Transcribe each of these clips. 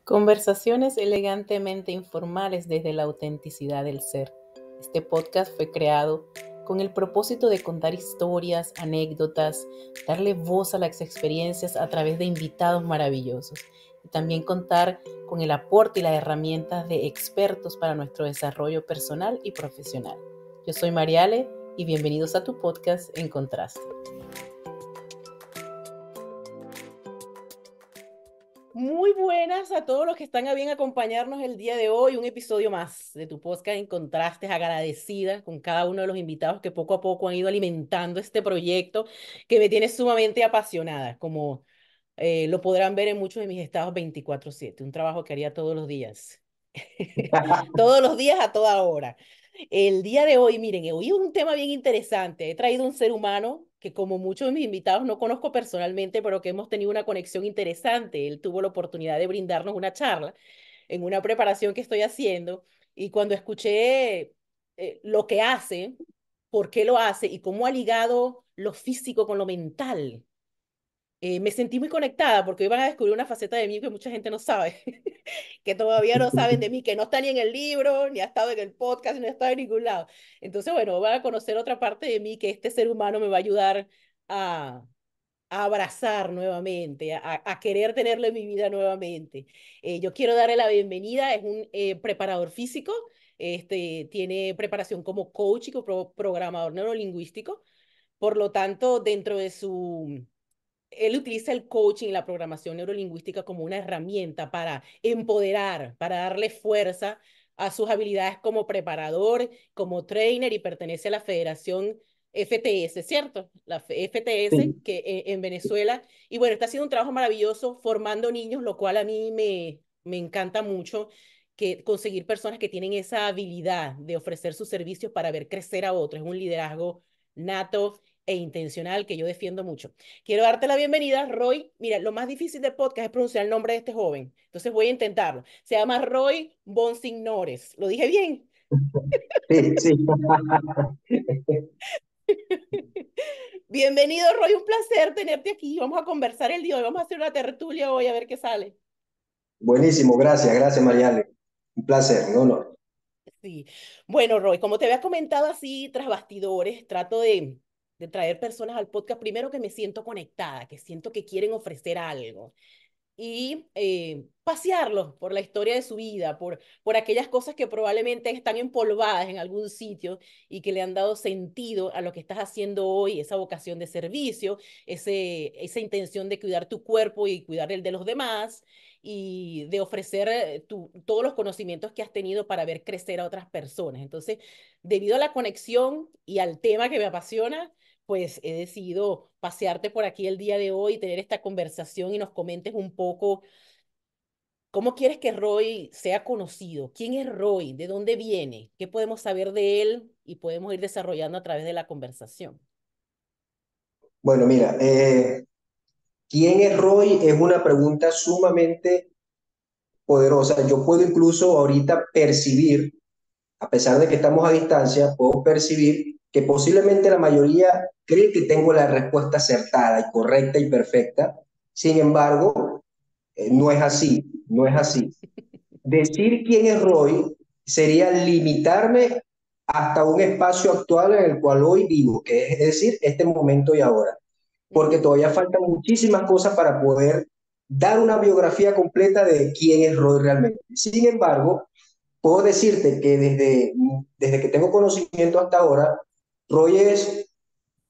Conversaciones elegantemente informales desde la autenticidad del ser. Este podcast fue creado con el propósito de contar historias, anécdotas, darle voz a las experiencias a través de invitados maravillosos y también contar con el aporte y las herramientas de expertos para nuestro desarrollo personal y profesional. Yo soy Mariale y bienvenidos a tu podcast En Contraste. Muy buenas a todos los que están a bien acompañarnos el día de hoy. Un episodio más de tu podcast En Contrastes. Agradecida con cada uno de los invitados que poco a poco han ido alimentando este proyecto que me tiene sumamente apasionada, como lo podrán ver en muchos de mis estados 24/7. Un trabajo que haría todos los días. Todos los días a toda hora. El día de hoy, miren, hoy es un tema bien interesante. He traído un ser humano que, como muchos de mis invitados, no conozco personalmente, pero que hemos tenido una conexión interesante. Él tuvo la oportunidad de brindarnos una charla en una preparación que estoy haciendo, y cuando escuché lo que hace, por qué lo hace y cómo ha ligado lo físico con lo mental, me sentí muy conectada porque hoy van a descubrir una faceta de mí que mucha gente no sabe, que todavía no saben de mí, que no está ni en el libro, ni ha estado en el podcast, ni ha estado en ningún lado. Entonces, bueno, van a conocer otra parte de mí que este ser humano me va a ayudar a, a abrazar nuevamente, a querer tenerlo en mi vida nuevamente. Yo quiero darle la bienvenida, es un preparador físico, tiene preparación como coach y como programador neurolingüístico. Por lo tanto, dentro de su él utiliza el coaching y la programación neurolingüística como una herramienta para empoderar, para darle fuerza a sus habilidades como preparador, como trainer, y pertenece a la Federación FTS, ¿cierto? La FTS, Sí. que en Venezuela. Y bueno, está haciendo un trabajo maravilloso formando niños, lo cual a mí me encanta mucho, que conseguir personas que tienen esa habilidad de ofrecer sus servicios para ver crecer a otros. Es un liderazgo nato e intencional que yo defiendo mucho. Quiero darte la bienvenida, Roy. Mira, lo más difícil del podcast es pronunciar el nombre de este joven. Entonces voy a intentarlo. Se llama Roy Bonsignores. ¿Lo dije bien? Sí, sí. Bienvenido, Roy. Un placer tenerte aquí. Vamos a conversar el día de hoy. Vamos a hacer una tertulia hoy a ver qué sale. Buenísimo, gracias, Mariale. Un placer, un honor. Sí. Bueno, Roy, como te había comentado así tras bastidores, trato de traer personas al podcast primero que me siento conectada, que siento que quieren ofrecer algo. Y pasearlos por la historia de su vida, por aquellas cosas que probablemente están empolvadas en algún sitio y que le han dado sentido a lo que estás haciendo hoy, esa vocación de servicio, esa intención de cuidar tu cuerpo y cuidar el de los demás, y de ofrecer todos los conocimientos que has tenido para ver crecer a otras personas. Entonces, debido a la conexión y al tema que me apasiona, pues he decidido pasearte por aquí el día de hoy, tener esta conversación y nos comentes un poco cómo quieres que Roy sea conocido, quién es Roy, de dónde viene, qué podemos saber de él y podemos ir desarrollando a través de la conversación. Bueno, mira, ¿quién es Roy? Es una pregunta sumamente poderosa. Yo puedo incluso ahorita percibir, a pesar de que estamos a distancia, puedo percibir que posiblemente la mayoría cree que tengo la respuesta acertada y correcta y perfecta. Sin embargo, no es así, no es así. Decir quién es Roy sería limitarme hasta un espacio actual en el cual hoy vivo, que es decir, este momento y ahora, porque Ujú. todavía faltan muchísimas cosas para poder dar una biografía completa de quién es Roy realmente. Sin embargo, puedo decirte que desde que tengo conocimiento hasta ahora, Roy es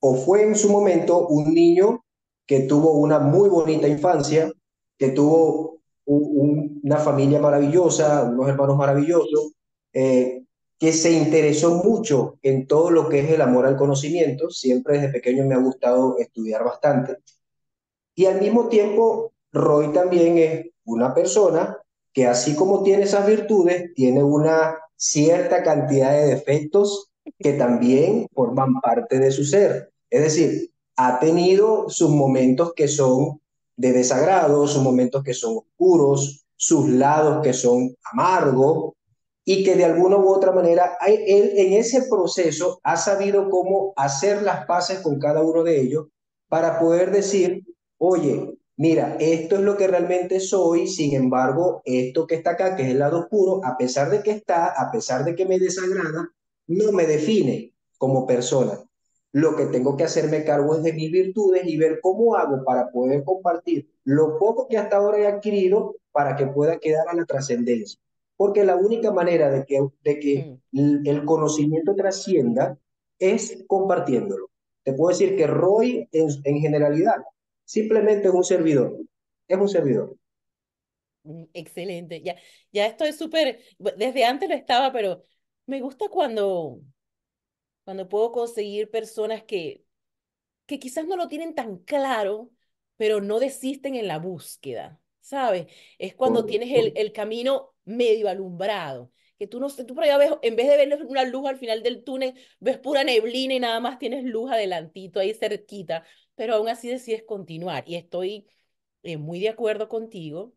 o fue en su momento un niño que tuvo una muy bonita infancia, que tuvo una familia maravillosa, unos hermanos maravillosos, que se interesó mucho en todo lo que es el amor al conocimiento. Siempre desde pequeño me ha gustado estudiar bastante. Y al mismo tiempo, Roy también es una persona que así como tiene esas virtudes, tiene una cierta cantidad de defectos que también forman parte de su ser. Es decir, ha tenido sus momentos que son de desagrado, sus momentos que son oscuros, sus lados que son amargos, y que de alguna u otra manera él en ese proceso ha sabido cómo hacer las paces con cada uno de ellos para poder decir, oye, mira, esto es lo que realmente soy, sin embargo, esto que está acá, que es el lado oscuro, a pesar de que está, a pesar de que me desagrada, no me define como persona. Lo que tengo que hacerme cargo es de mis virtudes y ver cómo hago para poder compartir lo poco que hasta ahora he adquirido para que pueda quedar a la trascendencia. Porque la única manera de que Mm, el conocimiento trascienda es compartiéndolo. Te puedo decir que Roy, en generalidad, simplemente es un servidor. Es un servidor. excelente. Ya, ya estoy súper, desde antes lo estaba, pero me gusta cuando puedo conseguir personas que quizás no lo tienen tan claro, pero no desisten en la búsqueda, ¿sabes? Es cuando tienes Correcto. el camino medio alumbrado, que tú no sé, tú por allá ves, en vez de ver una luz al final del túnel, ves pura neblina y nada más tienes luz adelantito ahí cerquita, pero aún así decides continuar. Y estoy muy de acuerdo contigo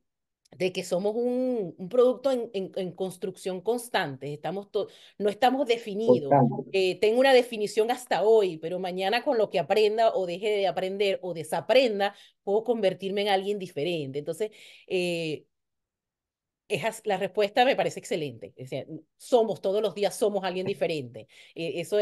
de que somos un producto en construcción constante, no estamos definidos. Constante. Tengo una definición hasta hoy, pero mañana con lo que aprenda o deje de aprender o desaprenda, puedo convertirme en alguien diferente. Entonces, eh, la respuesta me parece excelente. O sea, todos los días somos alguien diferente. Eso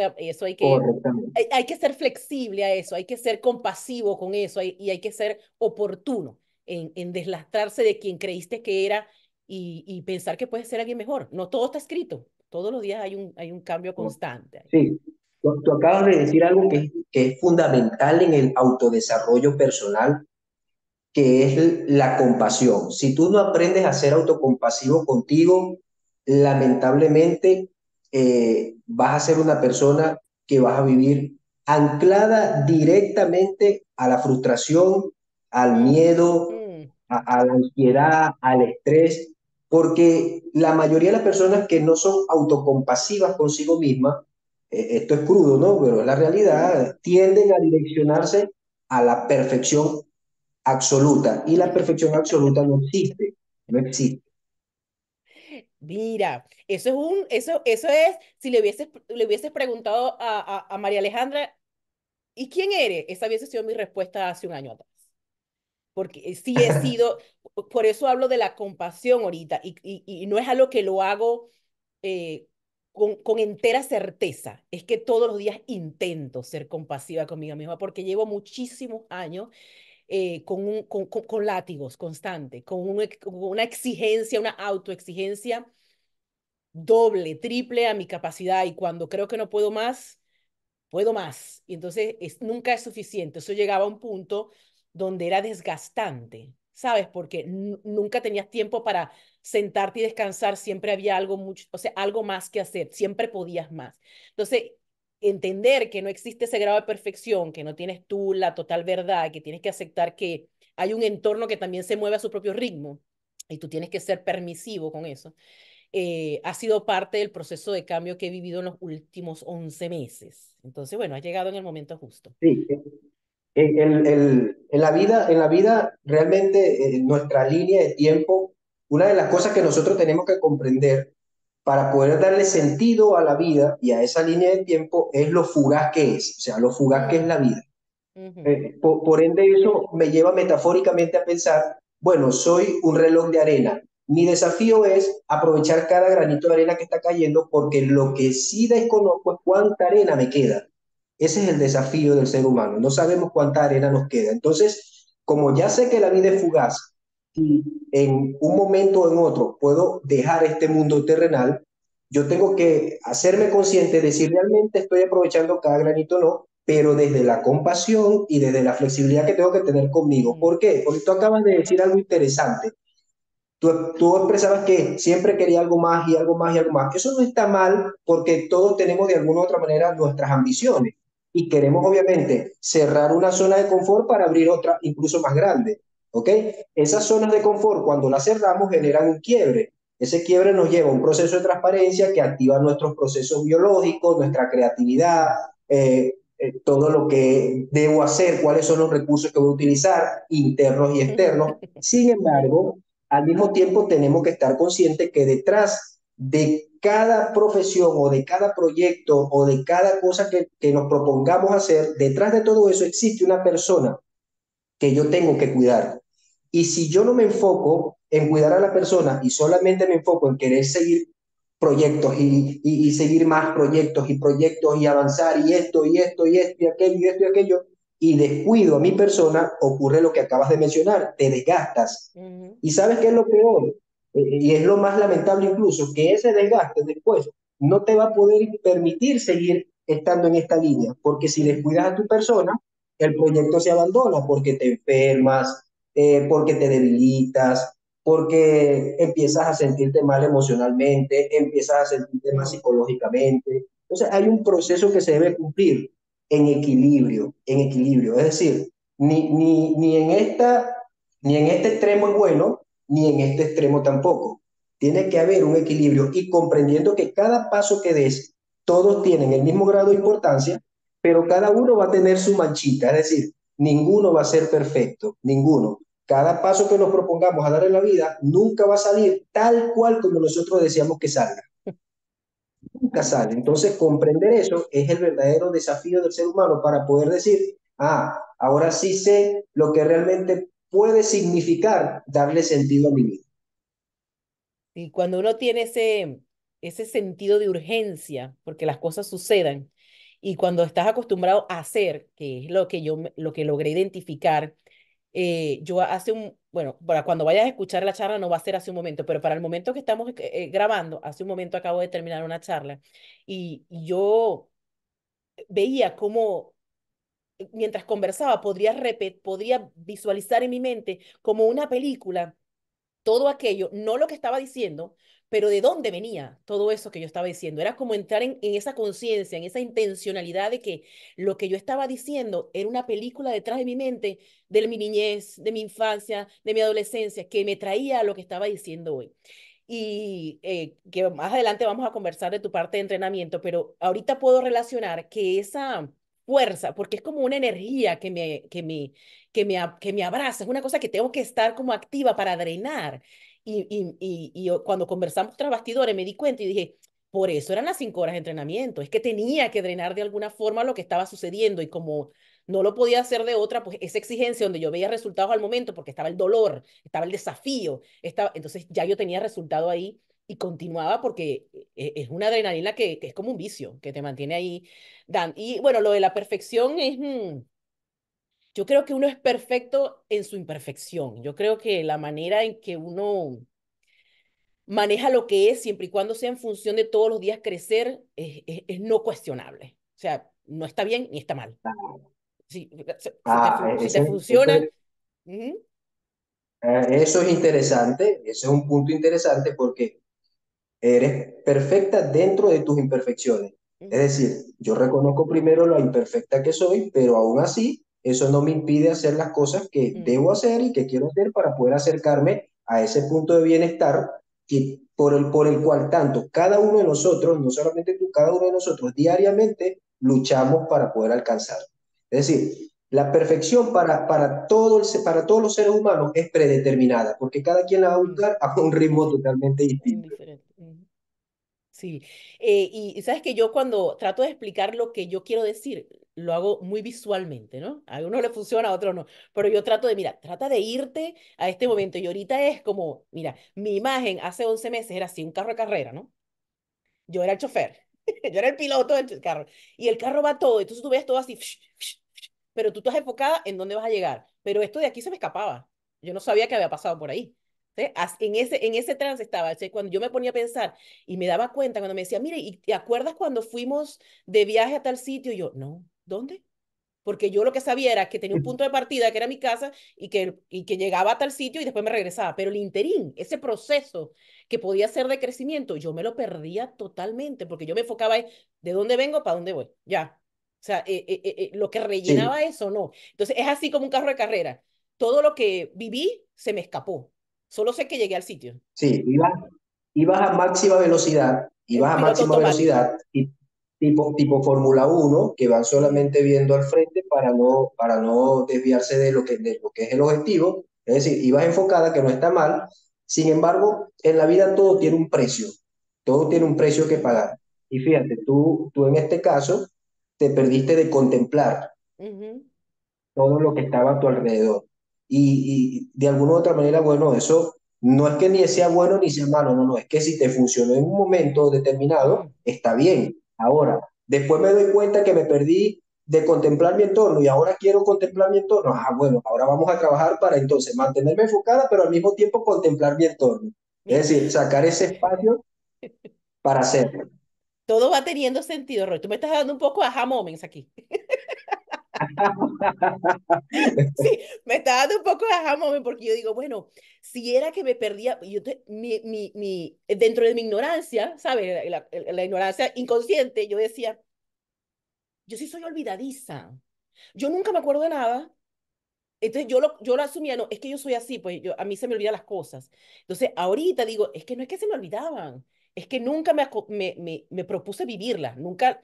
Correctamente. hay que ser flexible a eso, hay que ser compasivo con eso y hay que ser oportuno en deslastrarse de quien creíste que era y pensar que puedes ser alguien mejor. No todo está escrito. Todos los días hay un cambio constante. Sí, tú acabas de decir algo que es fundamental en el autodesarrollo personal, que es la compasión. Si tú no aprendes a ser autocompasivo contigo, lamentablemente vas a ser una persona que vas a vivir anclada directamente a la frustración, al Mm, miedo, mm, a la ansiedad, al estrés, porque la mayoría de las personas que no son autocompasivas consigo mismas, esto es crudo, ¿no? Pero es la mm. realidad, tienden a direccionarse a la perfección absoluta. Y la perfección absoluta no existe, no existe. Mira, eso es, si le hubieses preguntado a María Alejandra, ¿y quién eres? Esa hubiese sido mi respuesta hace un año atrás. Porque sí he sido, por eso hablo de la compasión ahorita, y no es algo que lo hago eh, con entera certeza, es que todos los días intento ser compasiva conmigo misma, porque llevo muchísimos años con látigos constantes, con una exigencia, una autoexigencia doble, triple a mi capacidad, y cuando creo que no puedo más. Y entonces nunca es suficiente. Eso llegaba a un punto donde era desgastante, ¿sabes? Porque nunca tenías tiempo para sentarte y descansar, siempre había algo mucho, o sea, algo más que hacer, siempre podías más. Entonces, entender que no existe ese grado de perfección, que no tienes tú la total verdad, que tienes que aceptar que hay un entorno que también se mueve a su propio ritmo y tú tienes que ser permisivo con eso, ha sido parte del proceso de cambio que he vivido en los últimos 11 meses. Entonces, bueno, ha llegado en el momento justo. Sí, en la vida realmente nuestra línea de tiempo, una de las cosas que nosotros tenemos que comprender para poder darle sentido a la vida y a esa línea de tiempo es lo fugaz que es, o sea, lo fugaz que es Mm, la vida. ujú, Por ende, eso me lleva metafóricamente a pensar, bueno, soy un reloj de arena. Mi desafío es aprovechar cada granito de arena que está cayendo porque lo que sí desconozco es cuánta arena me queda. Ese es el desafío del ser humano. No sabemos cuánta arena nos queda. Entonces, como ya sé que la vida es fugaz y en un momento o en otro puedo dejar este mundo terrenal, yo tengo que hacerme consciente de si realmente estoy aprovechando cada granito o no, pero desde la compasión y desde la flexibilidad que tengo que tener conmigo. mm. ¿Por qué? Porque tú acabas de decir algo interesante. Tú expresabas que siempre quería algo más y algo más y algo más. Eso no está mal porque todos tenemos de alguna u otra manera Mm, nuestras ambiciones y queremos obviamente cerrar una zona de confort para abrir otra incluso más grande. ¿Ok? Esas zonas de confort cuando las cerramos generan un quiebre. Ese quiebre nos lleva a un proceso de transparencia que activa nuestros procesos biológicos, nuestra creatividad, todo lo que debo hacer, cuáles son los recursos que voy a utilizar, internos y externos. Sin embargo, al mismo tiempo tenemos que estar conscientes que detrás de cada profesión o de cada proyecto o de cada cosa que nos propongamos hacer, detrás de todo eso existe una persona que yo tengo que cuidar. Y si yo no me enfoco en cuidar a la persona y solamente me enfoco en querer seguir proyectos y seguir más proyectos y proyectos y avanzar y esto y esto y esto y aquello y esto y aquello, y descuido a mi persona, ocurre lo que acabas de mencionar, te desgastas. Ujú, ¿Y sabes qué es lo peor? Y es lo más lamentable incluso, que ese desgaste después no te va a poder permitir seguir estando en esta línea, porque si ujú, descuidas a tu persona, el proyecto se abandona porque te enfermas, porque te debilitas, porque empiezas a sentirte mal emocionalmente, empiezas a sentirte mal ujú. psicológicamente. Entonces hay un proceso que se debe cumplir en equilibrio, en equilibrio. Es decir, ni en ni en este extremo es bueno, ni en este extremo tampoco. Tiene que haber un equilibrio y comprendiendo que cada paso que des, todos tienen el mismo grado de importancia, pero cada uno va a tener su manchita, es decir, ninguno va a ser perfecto, ninguno. Cada paso que nos propongamos a dar en la vida nunca va a salir tal cual como nosotros deseamos que salga. Nunca sale. Entonces, comprender eso es el verdadero desafío del ser humano para poder decir, ah, ahora sí sé lo que realmente puede significar darle sentido a mi vida. Y cuando uno tiene ese sentido de urgencia, porque las cosas sucedan, y cuando estás acostumbrado a hacer, que es lo que lo que logré identificar, yo hace bueno, para cuando vayas a escuchar la charla no va a ser hace un momento, pero para el momento que estamos grabando, hace un momento acabo de terminar una charla, y yo veía cómo mientras conversaba podría visualizar en mi mente como una película todo aquello, no lo que estaba diciendo, pero de dónde venía todo eso que yo estaba diciendo. Era como entrar en esa conciencia, en esa intencionalidad de que lo que yo estaba diciendo era una película detrás de mi mente, de mi niñez, de mi infancia, de mi adolescencia, que me traía a lo que estaba diciendo hoy. Y que más adelante vamos a conversar de tu parte de entrenamiento, pero ahorita puedo relacionar que esa fuerza, porque es como una energía que me abraza, es una cosa que tengo que estar como activa para drenar. Y cuando conversamos tras bastidores me di cuenta y dije, por eso eran las 5 horas de entrenamiento, es que tenía que drenar de alguna forma lo que estaba sucediendo y como no lo podía hacer de otra, pues esa exigencia donde yo veía resultados al momento porque estaba el dolor, estaba el desafío, entonces ya yo tenía resultado ahí y continuaba porque es una adrenalina que es como un vicio, que te mantiene ahí. Y bueno, lo de la perfección es... yo creo que uno es perfecto en su imperfección. Yo creo que la manera en que uno maneja lo que es, siempre y cuando sea en función de todos los días crecer, es no cuestionable. O sea, no está bien ni está mal. Si, si te funciona, ujú, Eso es interesante, eso es un punto interesante porque eres perfecta dentro de tus imperfecciones. Es ujú, decir, yo reconozco primero lo imperfecta que soy, pero aún así, eso no me impide hacer las cosas que debo ujú, hacer y que quiero hacer para poder acercarme a ese punto de bienestar y por el cual tanto cada uno de nosotros, no solamente tú, cada uno de nosotros diariamente luchamos para poder alcanzar. Es decir, la perfección para todos los seres humanos es predeterminada, porque cada quien la va a ujú, buscar a un ritmo totalmente distinto. indiferente. Ujú. Sí, y sabes que yo cuando trato de explicar lo que yo quiero decir, lo hago muy visualmente, ¿no? A uno le funciona, a otro no, pero yo trato de, mira, trata de irte a este momento y ahorita es como, mira, mi imagen hace 11 meses era así, un carro de carrera, ¿no? Yo era el chofer, yo era el piloto del carro y el carro va todo, entonces tú ves todo así, pero tú estás enfocada en dónde vas a llegar, pero esto de aquí se me escapaba, yo no sabía que había pasado por ahí. ¿Sí? En ese trance estaba, ¿sí? Cuando yo me ponía a pensar y me daba cuenta cuando me decía, mire, ¿y te acuerdas cuando fuimos de viaje a tal sitio? Y yo, no, ¿dónde? Porque yo lo que sabía era que tenía un punto de partida, que era mi casa, y que llegaba a tal sitio y después me regresaba. Pero el interín, ese proceso que podía ser de crecimiento, yo me lo perdía totalmente, porque yo me enfocaba en de dónde vengo, para dónde voy. Ya. O sea, lo que rellenaba Sí, eso, no. Entonces, es así como un carro de carrera. Todo lo que viví se me escapó. Solo sé que llegué al sitio. sí, ibas a máxima velocidad, Es un ibas a piloto máxima automático. velocidad, tipo Fórmula Uno que van Ujú, solamente viendo al frente para no desviarse de lo que es el objetivo. Es decir, ibas enfocada, que no está mal. Sin embargo, en la vida todo tiene un precio, todo tiene un precio que ujú, pagar. Y fíjate, tú en este caso te perdiste de contemplar ujú, todo lo que estaba a tu alrededor. y de alguna u otra manera, bueno, eso no es que ni sea bueno ni sea malo, no, no, es que si te funcionó en un momento determinado, Mm. está bien. Ahora, después me doy cuenta que me perdí de contemplar mi entorno y ahora quiero contemplar mi entorno. Ah, bueno, ahora vamos a trabajar para entonces mantenerme enfocada, pero al mismo tiempo contemplar mi entorno. Es Mira, decir, sacar ese espacio para hacerlo. todo va teniendo sentido, Roy. Tú me estás dando un poco de aha moments aquí. Sí, me está dando un poco de aha moment porque yo digo, bueno, si era que me perdía, dentro de mi ignorancia, ¿sabes? La ignorancia inconsciente, yo decía, yo sí soy olvidadiza. Yo nunca me acuerdo de nada. Entonces yo lo asumía, no, es que yo soy así, pues a mí se me olvidan las cosas. Entonces ahorita digo, es que no es que se me olvidaban, es que nunca me propuse vivirlas, nunca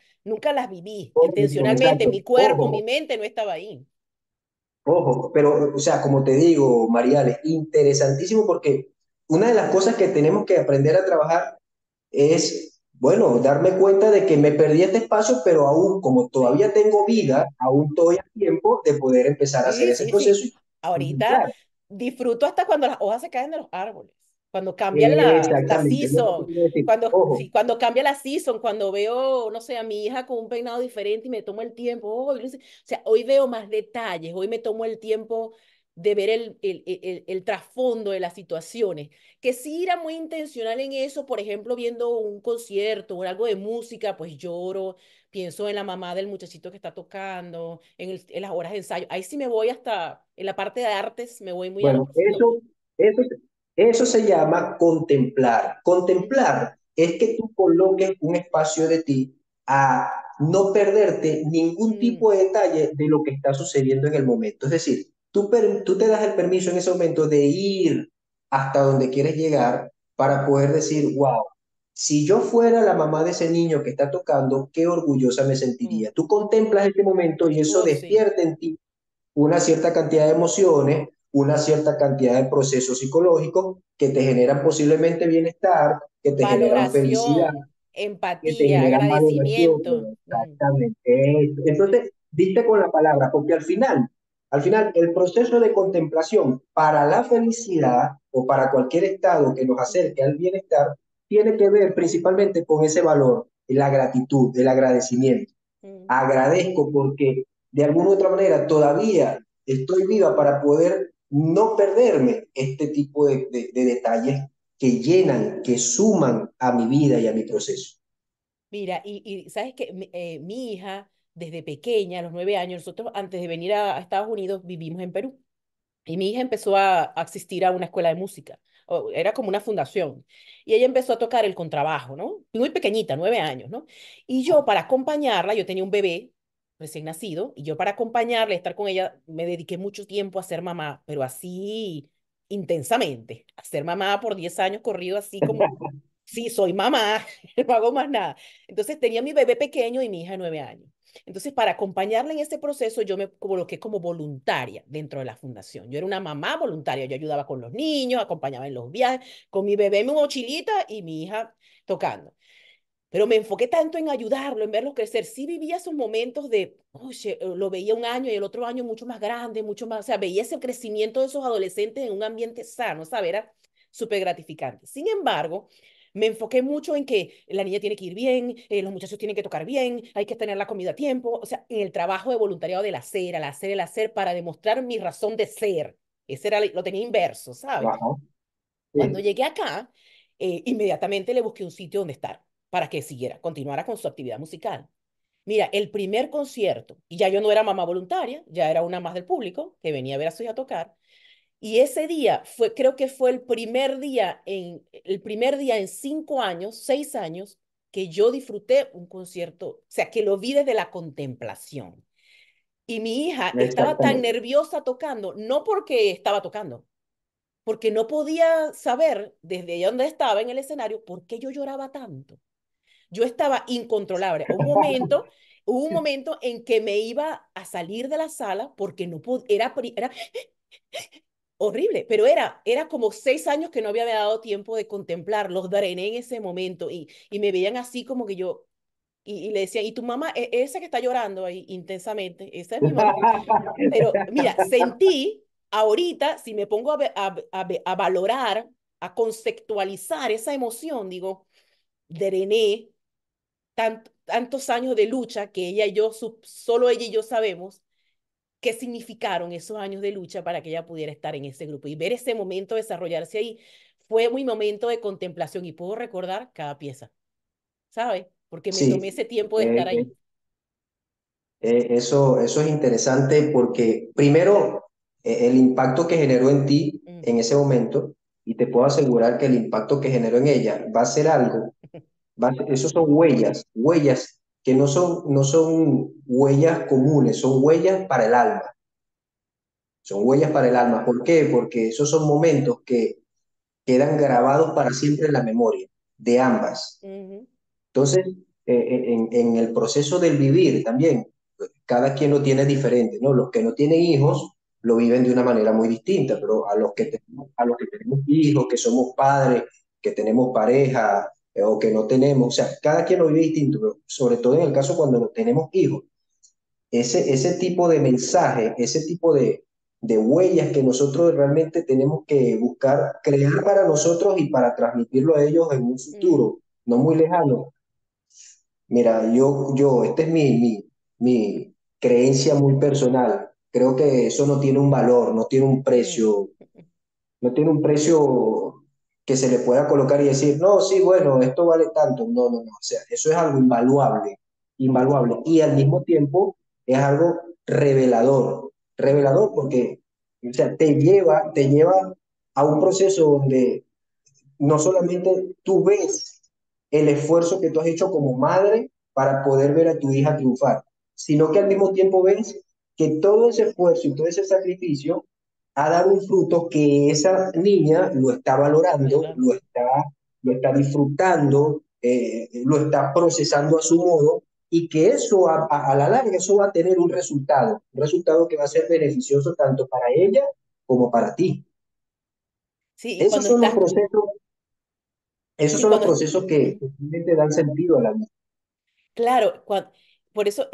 las viví intencionalmente. Exacto. Mi cuerpo, mi Ojo, mente no estaba ahí. ojo, pero, o sea, como te digo, Mariale, interesantísimo porque una de las cosas que tenemos que aprender a trabajar es, bueno, darme cuenta de que me perdí este espacio, pero aún, como todavía Sí, tengo vida, sí. aún estoy a tiempo de poder empezar a hacer Sí, ese sí, sí. proceso y Ahorita contemplar. disfruto hasta cuando las hojas se caen de los árboles, cuando cambian la Exactamente, es lo que te season, quiero decir. cuando, Ojo, sí, cuando cambia la season, cuando veo, no sé, a mi hija con un peinado diferente y me tomo el tiempo. O sea, hoy veo más detalles, hoy me tomo el tiempo de ver el trasfondo de las situaciones, que sí era muy intencional en eso, por ejemplo, viendo un concierto o algo de música, pues lloro, pienso en la mamá del muchachito que está tocando, en las horas de ensayo. Ahí sí me voy hasta, en la parte de artes, me voy muy a lo bueno, profundo. eso se llama contemplar. Ujú, Contemplar es que tú coloques un espacio de ti a no perderte ningún mm, tipo de detalle de lo que está sucediendo en el momento. Es decir, tú te das el permiso en ese momento de ir hasta donde quieres llegar para poder decir, wow, si yo fuera la mamá de ese niño que está tocando, qué orgullosa me mm. sentiría. Tú contemplas este momento y eso Oh, sí. despierta en ti una cierta cantidad de emociones, una cierta cantidad de procesos psicológicos que te generan posiblemente bienestar, que te generan felicidad, Valoración, que te empatía, generan valoración. agradecimiento. Mm, Exactamente. sí. Entonces, diste con la palabra, porque al final, el proceso de contemplación para la felicidad o para cualquier estado que nos Mm, acerque al bienestar, tiene que ver principalmente con ese valor, la gratitud, el agradecimiento. mm. Agradezco porque de alguna u otra manera todavía estoy viva para poder no perderme este tipo de detalles que llenan, que suman a mi vida y a mi proceso. Mira, y sabes que mi hija, desde pequeña, a los 9 años, nosotros antes de venir a Estados Unidos vivimos en Perú. Y mi hija empezó a asistir a una escuela de música. Era como una fundación. Y ella empezó a tocar el contrabajo, ¿no? Muy pequeñita, 9 años, ¿no? Y yo para acompañarla, yo tenía un bebé recién nacido, y yo para acompañarla, estar con ella, me dediqué mucho tiempo a ser mamá, pero así intensamente. A ser mamá por 10 años corrido, así como, sí, soy mamá, no hago más nada. Entonces tenía mi bebé pequeño y mi hija de 9 años. Entonces, para acompañarla en este proceso, yo me coloqué como voluntaria dentro de la fundación. Yo era una mamá voluntaria, yo ayudaba con los niños, acompañaba en los viajes, con mi bebé en mi mochilita y mi hija tocando. Pero me enfoqué tanto en ayudarlo, en verlo crecer. Sí vivía esos momentos de, oye, lo veía un año y el otro año mucho más grande, mucho más, o sea, veía ese crecimiento de esos adolescentes en un ambiente sano, ¿sabes? Era súper gratificante. Sin embargo, me enfoqué mucho en que la niña tiene que ir bien, los muchachos tienen que tocar bien, hay que tener la comida a tiempo, o sea, en el trabajo de voluntariado del hacer, al hacer, el hacer, para demostrar mi razón de ser. Ese era, lo tenía inverso, ¿sabes? Ajá, Cuando sí. llegué acá, inmediatamente le busqué un sitio donde estar para que siguiera, continuara con su actividad musical. Mira, el primer concierto, y ya yo no era mamá voluntaria, ya era una más del público que venía a ver a su hija tocar, y ese día fue, creo que fue el primer día en 5 años, 6 años, que yo disfruté un concierto, o sea, que lo vi desde la contemplación. Y mi hija estaba tan Exactamente. nerviosa tocando, no porque estaba tocando, porque no podía saber desde donde estaba en el escenario por qué yo lloraba tanto. Yo estaba incontrolable. Hubo un momento en que me iba a salir de la sala porque no podía, era horrible, pero era como 6 años que no había dado tiempo de contemplar, los drené en ese momento y me veían así como que yo, y le decían, ¿y tu mamá, esa que está llorando ahí intensamente? Esa es mi mamá. Pero mira, sentí. Ahorita, si me pongo a valorar, a conceptualizar esa emoción, digo, drené tantos años de lucha que ella y yo, solo ella y yo sabemos qué significaron esos años de lucha para que ella pudiera estar en ese grupo y ver ese momento desarrollarse ahí. Fue mi momento de contemplación y puedo recordar cada pieza, ¿sabes? Porque me tomé Sí, ese tiempo de eh, estar eh, ahí. eso es interesante porque primero el impacto que generó en ti Mm, en ese momento, y te puedo asegurar que el impacto que generó en ella va a ser algo, esos son huellas, huellas que no son huellas comunes, son huellas para el alma, son huellas para el alma. ¿Por qué? Porque esos son momentos que quedan grabados para siempre en la memoria de ambas. ujú, Entonces, en el proceso del vivir también, cada quien lo tiene diferente, ¿no? Los que no tienen hijos lo viven de una manera muy distinta, sí, pero sí. a los que tenemos hijos, que somos padres, que tenemos pareja o que no tenemos, o sea, cada quien lo vive distinto, pero sobre todo en el caso cuando no tenemos hijos, ese tipo de mensaje, ese tipo de huellas que nosotros realmente tenemos que buscar crear para nosotros y para transmitirlo a ellos en un Mm, futuro no muy lejano. Mira, esta es mi creencia muy personal. Creo que eso no tiene un valor, mm, no tiene un precio que se le pueda colocar y decir, no, sí, bueno, esto vale tanto. No, no, no. O sea, eso es algo invaluable, invaluable. Y al mismo tiempo es algo revelador, revelador mm, porque, o sea, te lleva a un proceso donde no solamente tú ves el esfuerzo que tú has hecho como madre para poder ver a tu hija triunfar, sino que al mismo tiempo ves que todo ese esfuerzo y todo ese sacrificio ha dado un fruto que esa niña lo está valorando, ¿verdad? lo está disfrutando, lo está procesando a su modo y que eso a la larga eso va a tener un resultado que va a ser beneficioso tanto para ella como para ti. Sí, y Esos cuando son los estás, procesos Esos sí, son los cuando, procesos mm, que realmente dan sentido a la vida. claro, por eso,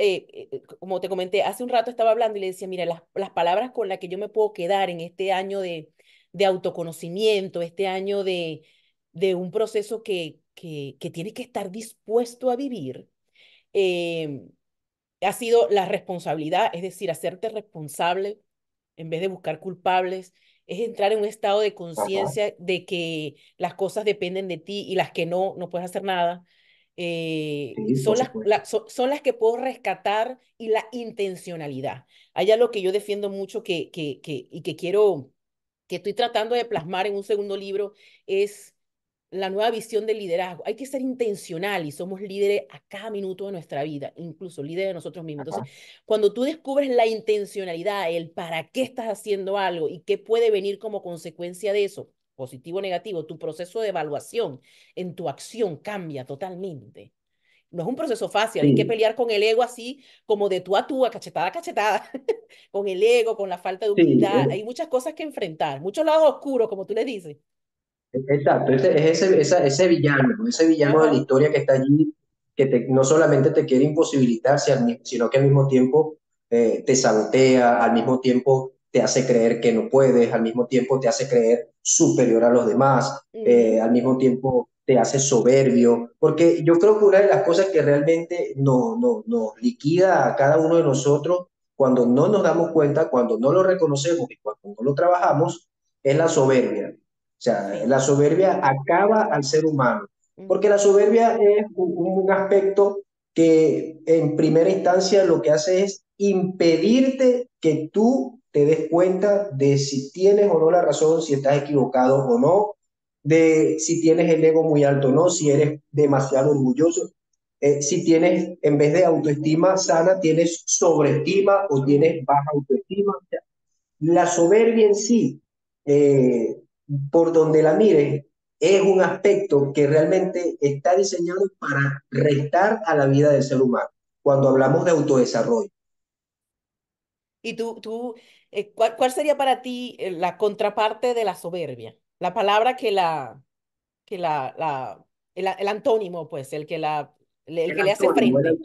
como te comenté, hace un rato estaba hablando y le decía, mira, las palabras con las que yo me puedo quedar en este año de autoconocimiento, este año de un proceso que tienes que estar dispuesto a vivir, eh, ha sido la responsabilidad, es decir, hacerte responsable en vez de buscar culpables, es entrar en un estado de Ajá, conciencia de que las cosas dependen de ti y las que no, no puedes hacer nada. sí, por supuesto. Son las que puedo rescatar y la intencionalidad. Hay algo que yo defiendo mucho y que quiero, que estoy tratando de plasmar en un segundo libro, es la nueva visión del liderazgo. Hay que ser intencional y somos líderes a cada minuto de nuestra vida, incluso líderes de nosotros mismos. Ajá, Entonces, cuando tú descubres la intencionalidad, el para qué estás haciendo algo y qué puede venir como consecuencia de eso, positivo o negativo, tu proceso de evaluación en tu acción cambia totalmente. No es un proceso fácil, hay que sí, pelear con el ego así como de tú, a cachetada a cachetada, con el ego, con la falta de sí, humildad. Hay muchas cosas que enfrentar, muchos lados oscuros, como tú le dices. exacto. Ese villano de la Ajá. historia que está allí, que no solamente te quiere imposibilitar, sino que al mismo tiempo te sabotea, al mismo tiempo te hace creer que no puedes, al mismo tiempo te hace creer superior a los demás, Ujú, al mismo tiempo te hace soberbio, porque yo creo que una de las cosas que realmente nos liquida a cada uno de nosotros cuando no nos damos cuenta, cuando no lo reconocemos y cuando no lo trabajamos, es la soberbia. O sea, sí. la soberbia acaba al ser humano, porque Ujú. la soberbia es un aspecto que en primera instancia lo que hace es impedirte que tú te des cuenta de si tienes o no la razón, si estás equivocado o no, de si tienes el ego muy alto o no, si eres demasiado orgulloso, si tienes, en vez de autoestima sana, tienes sobreestima o Mm. tienes baja autoestima. La soberbia en sí, eh, por donde la mires, es un aspecto que realmente está diseñado para restar a la vida del ser humano cuando hablamos de autodesarrollo. Y ¿cuál sería para ti la contraparte de la soberbia? La palabra el antónimo, pues, el El que le hace antónimo, frente.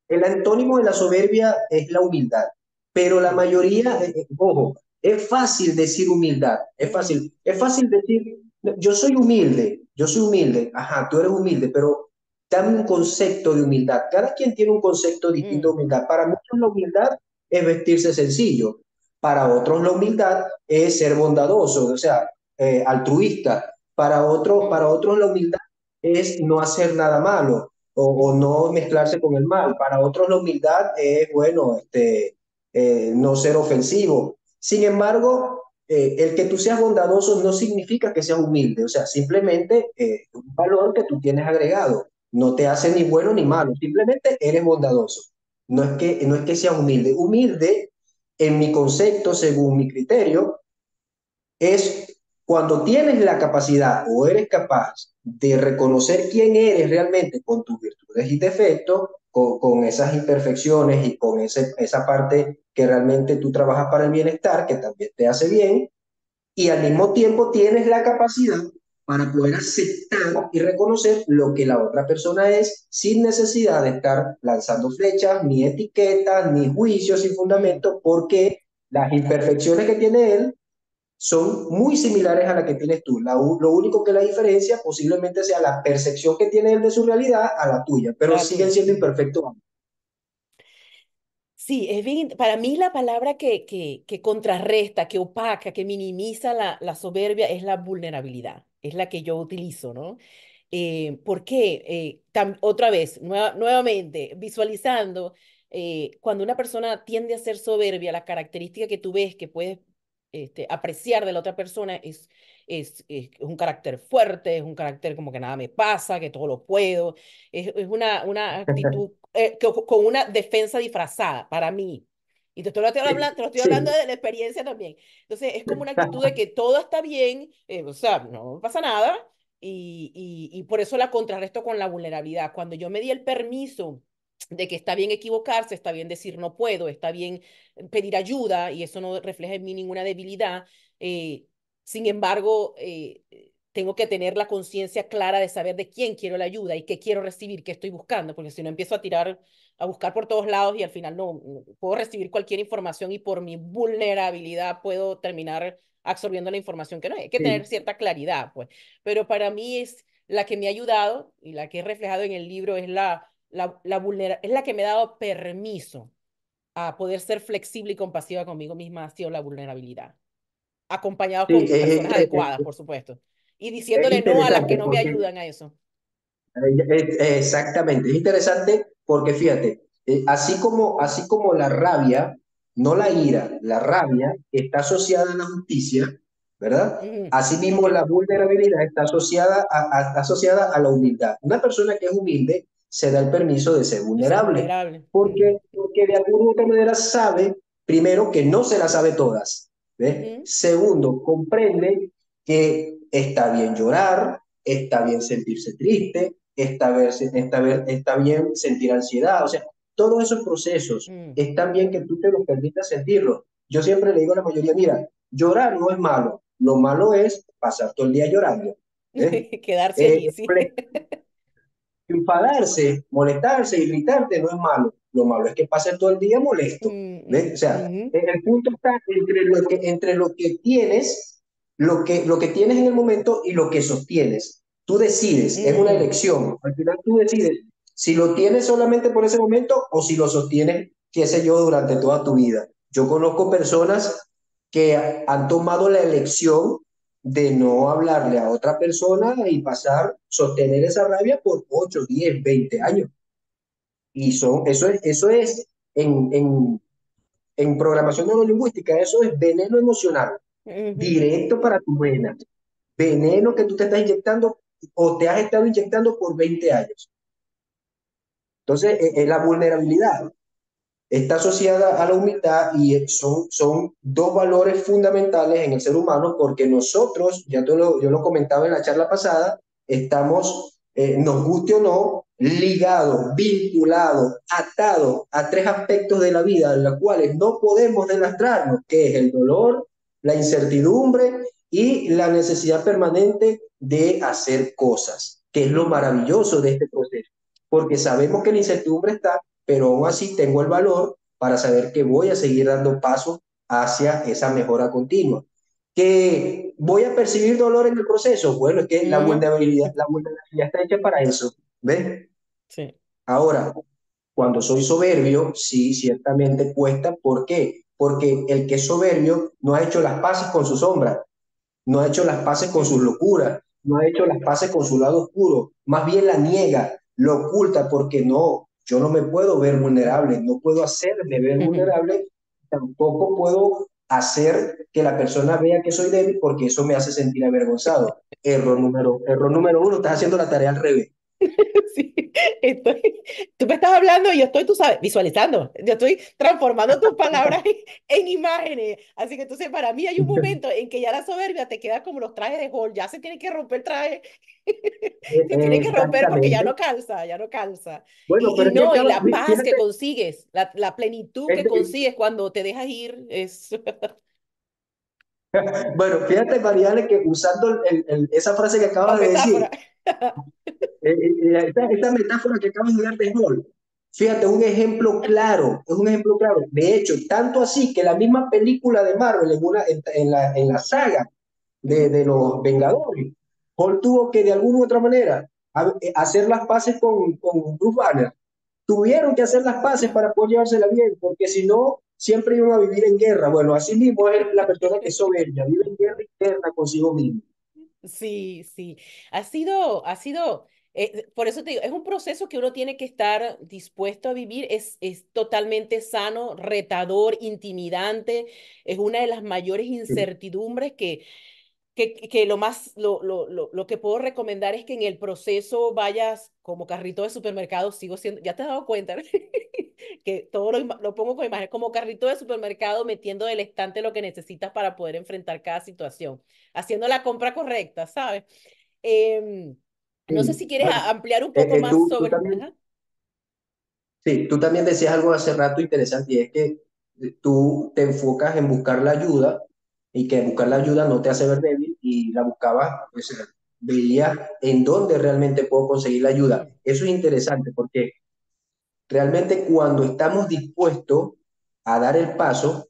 el antónimo de la soberbia es la humildad, pero la Sí. mayoría, ojo, Es fácil decir humildad, Ujú, es fácil decir, yo soy humilde, ajá, tú eres humilde, pero dame un concepto de humildad. Cada quien tiene un concepto distinto de mm, humildad. Para muchos la humildad es vestirse sencillo, para otros la humildad es ser bondadoso, o sea, altruista. Para mm, otros la humildad es no hacer nada malo o mm, no mezclarse con el mal. Para otros la humildad es, bueno, no ser ofensivo. Sin embargo, el que tú seas bondadoso no significa que seas humilde, o sea, simplemente un valor que tú tienes agregado. No te hace ni bueno ni malo, simplemente eres bondadoso. No es que seas humilde. Humilde, en mi concepto, según mi criterio, es cuando tienes la capacidad o eres capaz de reconocer quién eres realmente con tus virtudes y defectos, con esas imperfecciones y con esa parte que realmente tú trabajas para el bienestar, que también te hace bien, y al mismo tiempo tienes la capacidad para poder aceptar y reconocer lo que la otra persona es sin necesidad de estar lanzando flechas, ni etiquetas, ni juicios sin mm. fundamento, porque las imperfecciones que tiene él son muy similares a la que tienes tú. Lo único que la diferencia posiblemente sea la percepción que tiene él de su realidad a la tuya, A pero la siguen tuya. siendo Ujú. imperfectos. Sí, es bien, para mí la palabra que contrarresta, que opaca, que minimiza la soberbia es la vulnerabilidad, es la que yo utilizo, ¿no? ¿Por qué? Otra vez, nuevamente, visualizando, cuando una persona tiende a ser soberbia, la característica que tú ves que puedes apreciar de la otra persona es un carácter fuerte, es un carácter como que nada me pasa, que todo lo puedo, es una actitud con una defensa disfrazada para mí. Y Sí, te lo estoy hablando sí, de la experiencia también. Entonces, es como una actitud de que todo está bien, o sea, no pasa nada, y por eso la contrarresto con la vulnerabilidad. Cuando yo me di el permiso de que está bien equivocarse, está bien decir no puedo, está bien pedir ayuda y eso no refleja en mí ninguna debilidad, eh, sin embargo, tengo que tener la conciencia clara de saber de quién quiero la ayuda y qué quiero recibir, qué estoy buscando, porque si no empiezo a tirar, a buscar por todos lados y al final no puedo recibir cualquier información y por mi vulnerabilidad puedo terminar absorbiendo la información que no hay. Hay que tener sí. cierta claridad, pues. Pero para mí es la que me ha ayudado y la que he reflejado en el libro es es la que me ha dado permiso a poder ser flexible y compasiva conmigo misma, ha sido la vulnerabilidad, acompañado Sí, con personas adecuadas, por supuesto, y es diciéndole no a las que interesante no me porque ayudan a eso. exactamente, es interesante porque fíjate, así como la rabia, no la ira, la rabia está asociada a la justicia, ¿verdad? Ujú, Asimismo, ok. la vulnerabilidad está asociada a la humildad. Una persona que es humilde se da el permiso de ser De ser vulnerable, vulnerable. Ujú, porque de alguna u otra manera sabe, primero, que no se las sabe todas, ¿ves? ujú, Segundo, comprende que está bien llorar, está bien sentirse triste, está bien sentir ansiedad, o sea, todos esos procesos mm. están bien que tú te los permitas sentirlo. Yo siempre le digo a la mayoría, mira, llorar no es malo, lo malo es pasar todo el día llorando. ¿Ves? Quedarse allí, Eh, sí. enfadarse, molestarse, irritarte no es malo, lo malo es que pases todo el día molesto. ¿Ves? O sea, Ujú, el punto está entre lo que tienes, lo que tienes en el momento y lo que sostienes. Tú decides, es una mm, elección. Al final tú decides si lo tienes solamente por ese momento o si lo sostienes, qué sé yo, durante toda tu vida. Yo conozco personas que han tomado la elección de no hablarle a otra persona y sostener esa rabia por 8 10 20 años. Y eso es en programación neurolingüística, eso es veneno emocional, ujú, directo para tu vena. Veneno que tú te estás inyectando o te has estado inyectando por 20 años. Entonces, la vulnerabilidad está asociada a la humildad y son dos valores fundamentales en el ser humano porque nosotros, yo lo comentaba en la charla pasada, estamos, nos guste o no, ligados, vinculados, atados a tres aspectos de la vida en los cuales no podemos deslastrarnos, que es el dolor, la incertidumbre y la necesidad permanente de hacer cosas, que es lo ujú. maravilloso de este proceso, porque sabemos que la incertidumbre está, pero aún así tengo el valor para saber que voy a seguir dando pasos hacia esa mejora continua. ¿Que voy a percibir dolor en el proceso? Bueno, es que Ujú. la vulnerabilidad está hecha para eso, ¿ves? Sí. Ahora, cuando soy soberbio, sí, ciertamente cuesta. ¿Por qué? Porque el que es soberbio no ha hecho las paces con su sombra, no ha hecho las paces con sus Ujú. locuras, no ha hecho las paces con su lado oscuro, más bien la niega, lo oculta porque no, yo no me puedo ver vulnerable, no puedo hacerme ver Ujú. vulnerable, tampoco puedo hacer que la persona vea que soy débil porque eso me hace sentir avergonzado. Error número uno, estás haciendo la tarea al revés. Sí, estoy, tú me estás hablando y yo estoy, tú sabes, visualizando. Yo estoy transformando tus palabras en imágenes. Así que entonces para mí hay un momento en que ya la soberbia te queda como los trajes de Hulk. Ya se tiene que romper el traje. Se tiene que romper porque ya Exactamente. no calza, ya no calza. Bueno, Y pero es que no, y acaba, la paz que fíjate, consigues, la plenitud que este, consigues cuando te dejas ir es bueno, fíjate, Mariale, que usando esa frase que la acabas de metáfora. decir, esa metáfora que acabas de dar de Hall, fíjate, es un ejemplo claro. De hecho, tanto así que la misma película de Marvel, en la saga Ujú. de los Vengadores, Hall tuvo que de alguna u otra manera hacer las paces con Bruce Banner. Tuvieron que hacer las paces para poder llevársela bien, porque si no, siempre iban a vivir en guerra. Bueno, así mismo es la persona que es soberbia, vive en guerra interna consigo mismo. Sí, sí. Por eso te digo, es un proceso que uno tiene que estar dispuesto a vivir. Es totalmente sano, retador, intimidante. Es una de las mayores Sí. incertidumbres que lo que puedo recomendar es que en el proceso vayas como carrito de supermercado, sigo siendo, ya te has dado cuenta, ¿no? Que todo lo pongo con imagen, como carrito de supermercado metiendo del estante lo que necesitas para poder enfrentar cada situación, haciendo la compra correcta, ¿sabes? Em, no sé Sí. si quieres Bueno, ampliar un poco más tú sobre... también, Ajá. sí, tú también decías algo hace rato interesante y es que tú te enfocas en buscar la ayuda y que buscar la ayuda no te hace ver débil y la buscabas, pues veías en dónde realmente puedo conseguir la ayuda. Mm, Eso es interesante porque realmente cuando estamos dispuestos a dar el paso,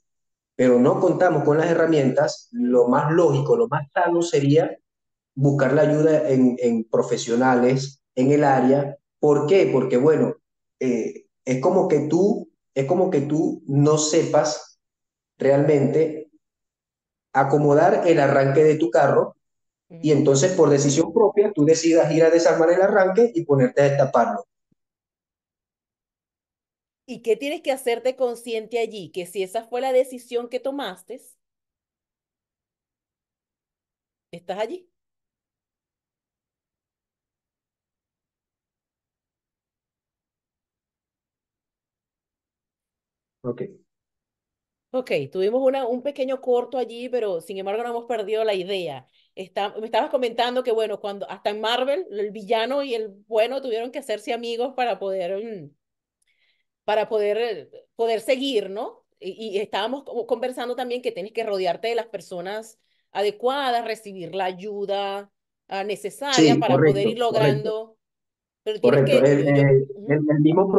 pero no contamos con las herramientas, lo mm, más lógico, lo más sano sería buscar la ayuda en profesionales en el área. ¿Por qué? Porque, bueno, es como que tú no sepas realmente acomodar el arranque de tu carro y mm. entonces por decisión propia tú decidas ir a desarmar el arranque y ponerte a destaparlo. ¿Y qué tienes que hacerte consciente allí? Que si esa fue la decisión que tomaste, estás allí. Ok. Ok, tuvimos un pequeño corto allí, pero sin embargo no hemos perdido la idea. Me estabas comentando que, bueno, cuando hasta en Marvel, el villano y el bueno tuvieron que hacerse amigos para poder seguir, ¿no? Y estábamos como conversando también que tienes que rodearte de las personas adecuadas, recibir la ayuda necesaria Sí, para poder correcto, ir correcto. logrando, pero tienes Correcto. que, ujú, El mismo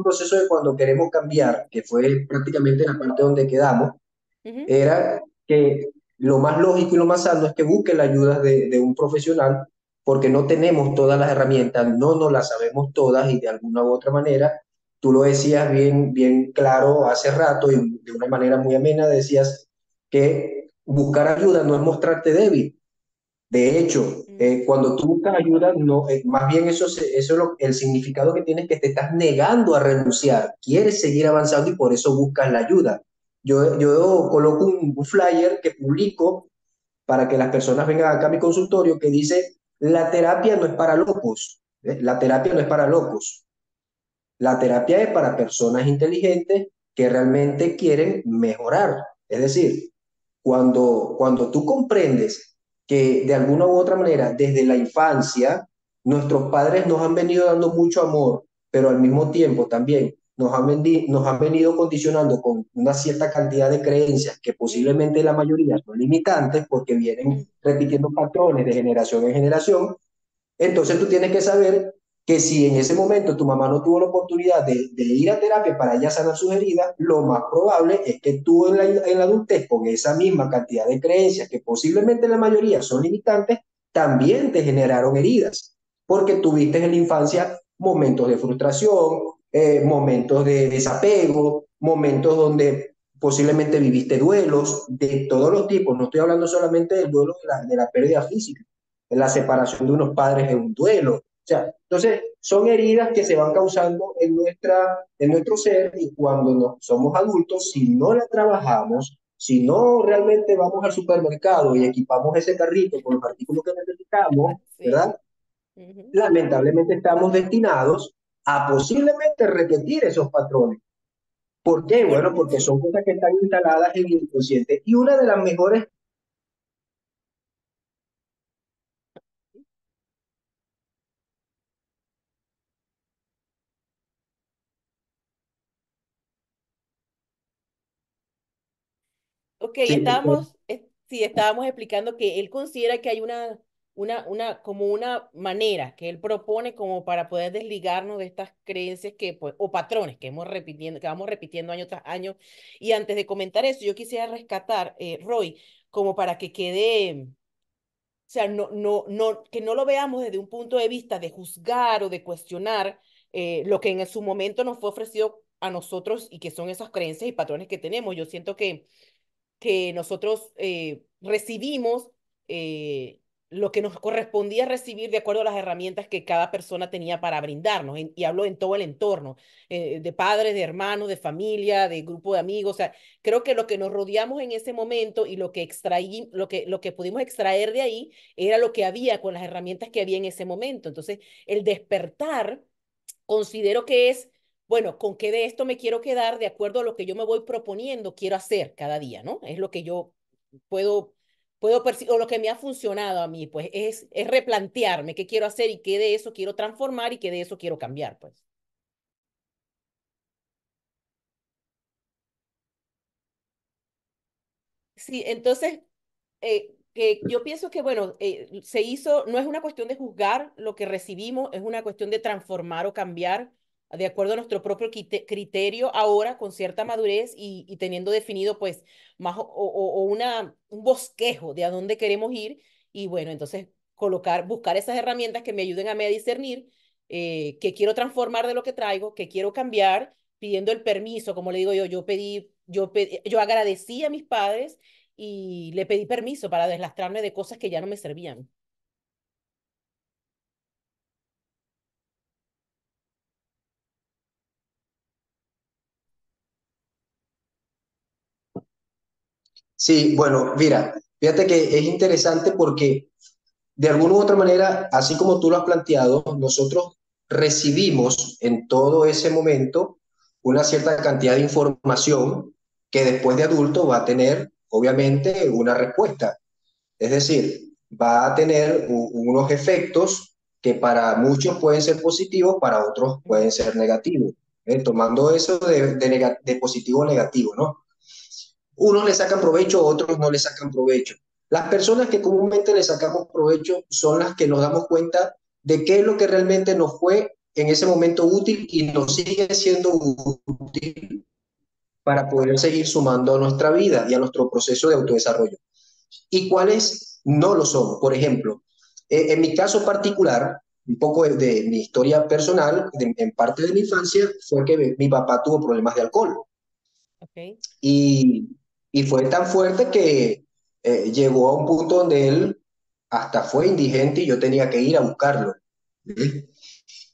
proceso de cuando queremos cambiar, que fue prácticamente la parte donde quedamos, ujú, era que lo más lógico y lo más sano es que busque la ayuda de un profesional porque no tenemos todas las herramientas, no nos las sabemos todas y de alguna u otra manera, tú lo decías bien, bien claro hace rato y de una manera muy amena, decías que buscar ayuda no es mostrarte débil. De hecho, ujú, cuando tú buscas ayuda, no, más bien eso es el significado que tienes que te estás negando a renunciar, quieres seguir avanzando y por eso buscas la ayuda. Yo coloco un flyer que publico para que las personas vengan acá a mi consultorio que dice, la terapia no es para locos, ¿eh? La terapia no es para locos, la terapia es para personas inteligentes que realmente quieren mejorar. Es decir, cuando tú comprendes que de alguna u otra manera, desde la infancia, nuestros padres nos han venido dando mucho amor, pero al mismo tiempo también nos han venido condicionando con una cierta cantidad de creencias que ujú, posiblemente la mayoría son limitantes porque vienen ujú, repitiendo patrones de generación en generación. Entonces tú tienes que saber que si en ese momento tu mamá no tuvo la oportunidad de ir a terapia para ella sanar sus heridas, lo más probable es que tú en la adultez, con esa misma cantidad de creencias, que posiblemente la mayoría son limitantes, también te generaron heridas, porque tuviste en la infancia momentos de frustración, momentos de desapego, momentos donde posiblemente viviste duelos de todos los tipos. No estoy hablando solamente del duelo de la pérdida física. La separación de unos padres es un duelo. O sea, entonces son heridas que se van causando en nuestro ser, y cuando somos adultos, si no la trabajamos, si no realmente vamos al supermercado y equipamos ese carrito con los artículos que necesitamos, Sí. ¿verdad? Ujú. Lamentablemente estamos destinados a posiblemente repetir esos patrones. ¿Por qué? Bueno, porque Sí. son cosas que están instaladas en el inconsciente. Y una de las mejores. Ok, Sí, sí, estábamos explicando que él considera que hay como una manera que él propone como para poder desligarnos de estas creencias que, pues, o patrones que vamos repitiendo año tras año. Y antes de comentar eso, yo quisiera rescatar, Roy, como para que quede, o sea, que no lo veamos desde un punto de vista de juzgar o de cuestionar lo que en su momento nos fue ofrecido a nosotros y que son esas creencias y patrones que tenemos. Yo siento que nosotros recibimos lo que nos correspondía recibir de acuerdo a las herramientas que cada persona tenía para brindarnos. Y hablo en todo el entorno, de padres, de hermanos, de familia, de grupo de amigos. O sea, creo que lo que nos rodeamos en ese momento y lo que pudimos extraer de ahí era lo que había con las herramientas que había en ese momento. Entonces, el despertar considero que es, bueno, con qué de esto me quiero quedar de acuerdo a lo que yo me voy proponiendo, quiero hacer cada día, ¿no? Es lo que yo puedo, puedo percibir, o lo que me ha funcionado a mí, pues es replantearme qué quiero hacer y qué de eso quiero transformar y qué de eso quiero cambiar, pues. Sí, entonces, que yo pienso que, bueno, no es una cuestión de juzgar lo que recibimos, es una cuestión de transformar o cambiar de acuerdo a nuestro propio criterio ahora, con cierta madurez y teniendo definido, pues, más un bosquejo de a dónde queremos ir. Y bueno, entonces, buscar esas herramientas que me ayuden a mí a discernir qué quiero transformar de lo que traigo, qué quiero cambiar, pidiendo el permiso, como le digo yo agradecí a mis padres y le pedí permiso para deslastrarme de cosas que ya no me servían. sí, bueno, mira, fíjate que es interesante porque de alguna u otra manera, así como tú lo has planteado, nosotros recibimos en todo ese momento una cierta cantidad de información que después de adulto va a tener, obviamente, una respuesta. Es decir, va a tener unos efectos que para muchos pueden ser positivos, para otros pueden Ujú. ser negativos. Tomando eso de positivo o negativo, ¿no? Unos le sacan provecho, otros no le sacan provecho. Las personas que comúnmente le sacamos provecho son las que nos damos cuenta de qué es lo que realmente nos fue en ese momento útil y nos sigue siendo útil para poder seguir sumando a nuestra vida y a nuestro proceso de autodesarrollo. Y cuáles no lo son. Por ejemplo, en mi caso particular, un poco de mi historia personal, en parte de mi infancia, fue que mi papá tuvo problemas de alcohol. Ok. Y, y fue tan fuerte que llegó a un punto donde él hasta fue indigente y yo tenía que ir a buscarlo. ¿Sí?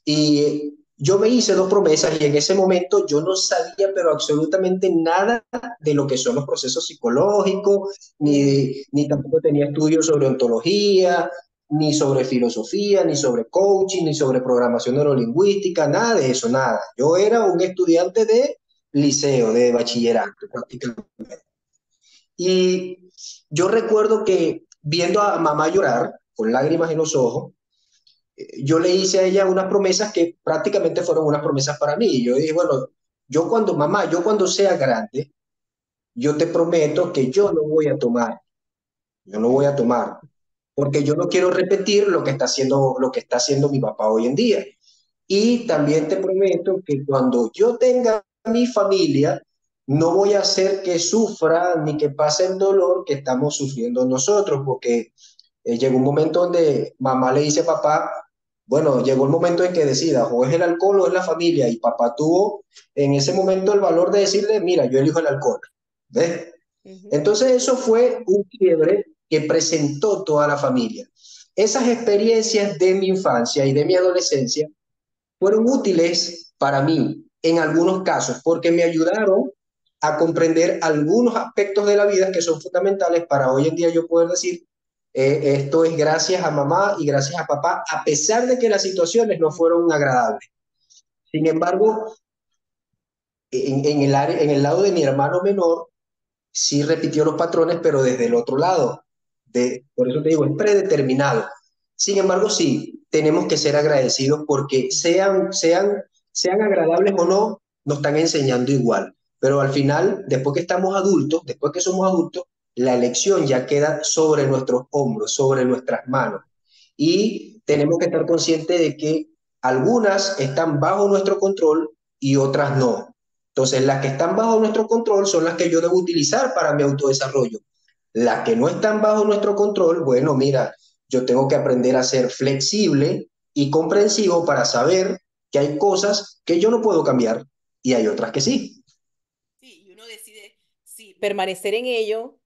Y yo me hice dos promesas y en ese momento yo no sabía pero absolutamente nada de lo que son los procesos psicológicos, Ujú. ni tampoco tenía estudios sobre ontología, ni sobre filosofía, ni sobre coaching, ni sobre programación neurolingüística, nada de eso, nada. Yo era un estudiante de liceo, de bachillerato prácticamente. Y yo recuerdo que viendo a mamá llorar, con lágrimas en los ojos, yo le hice a ella unas promesas que prácticamente fueron unas promesas para mí. Y yo dije, bueno, yo cuando sea grande, yo te prometo que yo no voy a tomar, yo no voy a tomar, porque yo no quiero repetir lo que está haciendo mi papá hoy en día. Y también te prometo que cuando yo tenga mi familia, no voy a hacer que sufra ni que pase el dolor que estamos sufriendo nosotros, porque llegó un momento donde mamá le dice a papá, bueno, llegó el momento en que decida, o es el alcohol o es la familia, y papá tuvo en ese momento el valor de decirle, mira, yo elijo el alcohol, ¿ves? Ujú, Entonces eso fue un quiebre que presentó toda la familia. Esas experiencias de mi infancia y de mi adolescencia fueron útiles para mí en algunos casos porque me ayudaron a comprender algunos aspectos de la vida que son fundamentales para hoy en día yo poder decir, esto es gracias a mamá y gracias a papá, a pesar de que las situaciones no ujú. fueron agradables. Sin embargo, en el lado de mi hermano menor, sí repitió los patrones, pero desde el otro lado. Por eso te digo, es predeterminado. Sin embargo, sí, tenemos que ser agradecidos porque Sí. sean agradables o no, nos están enseñando igual. Pero al final, después que estamos adultos, después que somos adultos, la elección ya queda sobre nuestros hombros, sobre nuestras manos. Y tenemos que estar conscientes de que algunas están bajo nuestro control y otras no. Entonces, las que están bajo nuestro control son las que yo debo utilizar para mi autodesarrollo. Las que no están bajo nuestro control, bueno, mira, yo tengo que aprender a ser flexible y comprensivo para saber que hay cosas que yo no puedo cambiar y hay otras que sí. Sí, y uno decide si permanecer en ello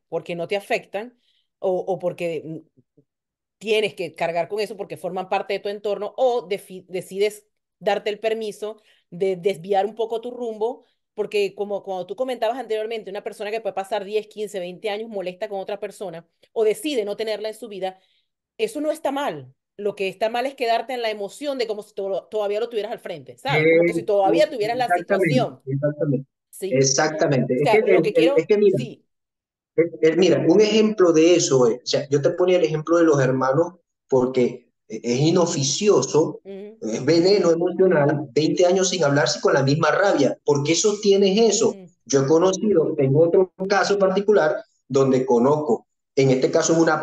porque no te afectan o porque tienes que cargar con eso porque forman parte de tu entorno o decides darte el permiso de desviar un poco tu rumbo porque como cuando tú comentabas anteriormente, una persona que puede pasar 10 15 20 años molesta con otra persona o decide no tenerla en su vida, eso no está mal. Lo que está mal es quedarte en la emoción de como si todavía lo tuvieras al frente, ¿sabes? Como que si todavía tuvieras la Exactamente, situación, exactamente. ¿sí? Exactamente. O sea, lo que Es quiero, que mira, sí. Mira, un ejemplo de eso es, o sea, yo te ponía el ejemplo de los hermanos porque es inoficioso, Ujú, es veneno emocional, 20 años sin hablarse con la misma rabia. ¿Por qué sostienes eso? ujú, Yo he conocido, tengo otro caso particular donde conozco, en este caso es una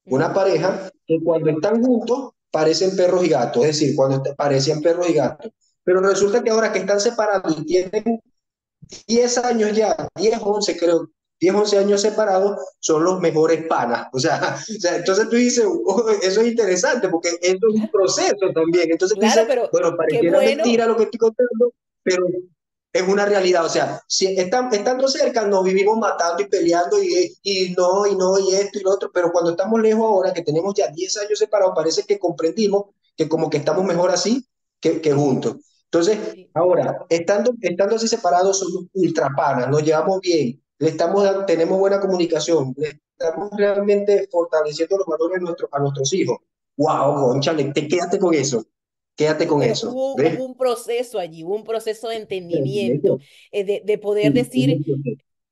ujú, pareja que cuando están juntos parecen perros y gatos, es decir, cuando parecían perros y gatos. Pero resulta que ahora que están separados y tienen 10 años ya, 10 11 creo, 10 11 años separados, son los mejores panas. Entonces tú dices, "Oh, eso es interesante porque eso es un claro, proceso también. Entonces tú claro, dices, pero bueno, qué pareciera mentira bueno. lo que estoy contando, pero es una realidad. O sea, si estando cerca nos vivimos matando y peleando y no, y esto y lo otro, pero cuando estamos lejos ahora, que tenemos ya 10 años separados, parece que comprendimos que como que estamos mejor así que Sí, juntos. Entonces, sí. ahora, estando así separados, somos ultrapanas, nos llevamos bien, tenemos buena comunicación, le estamos realmente fortaleciendo los valores a nuestros hijos. ¡Wow, cónchale! Quédate con Pero eso, hubo ¿ves? un proceso allí, hubo un proceso de entendimiento, Perfecto. de poder Sí, decir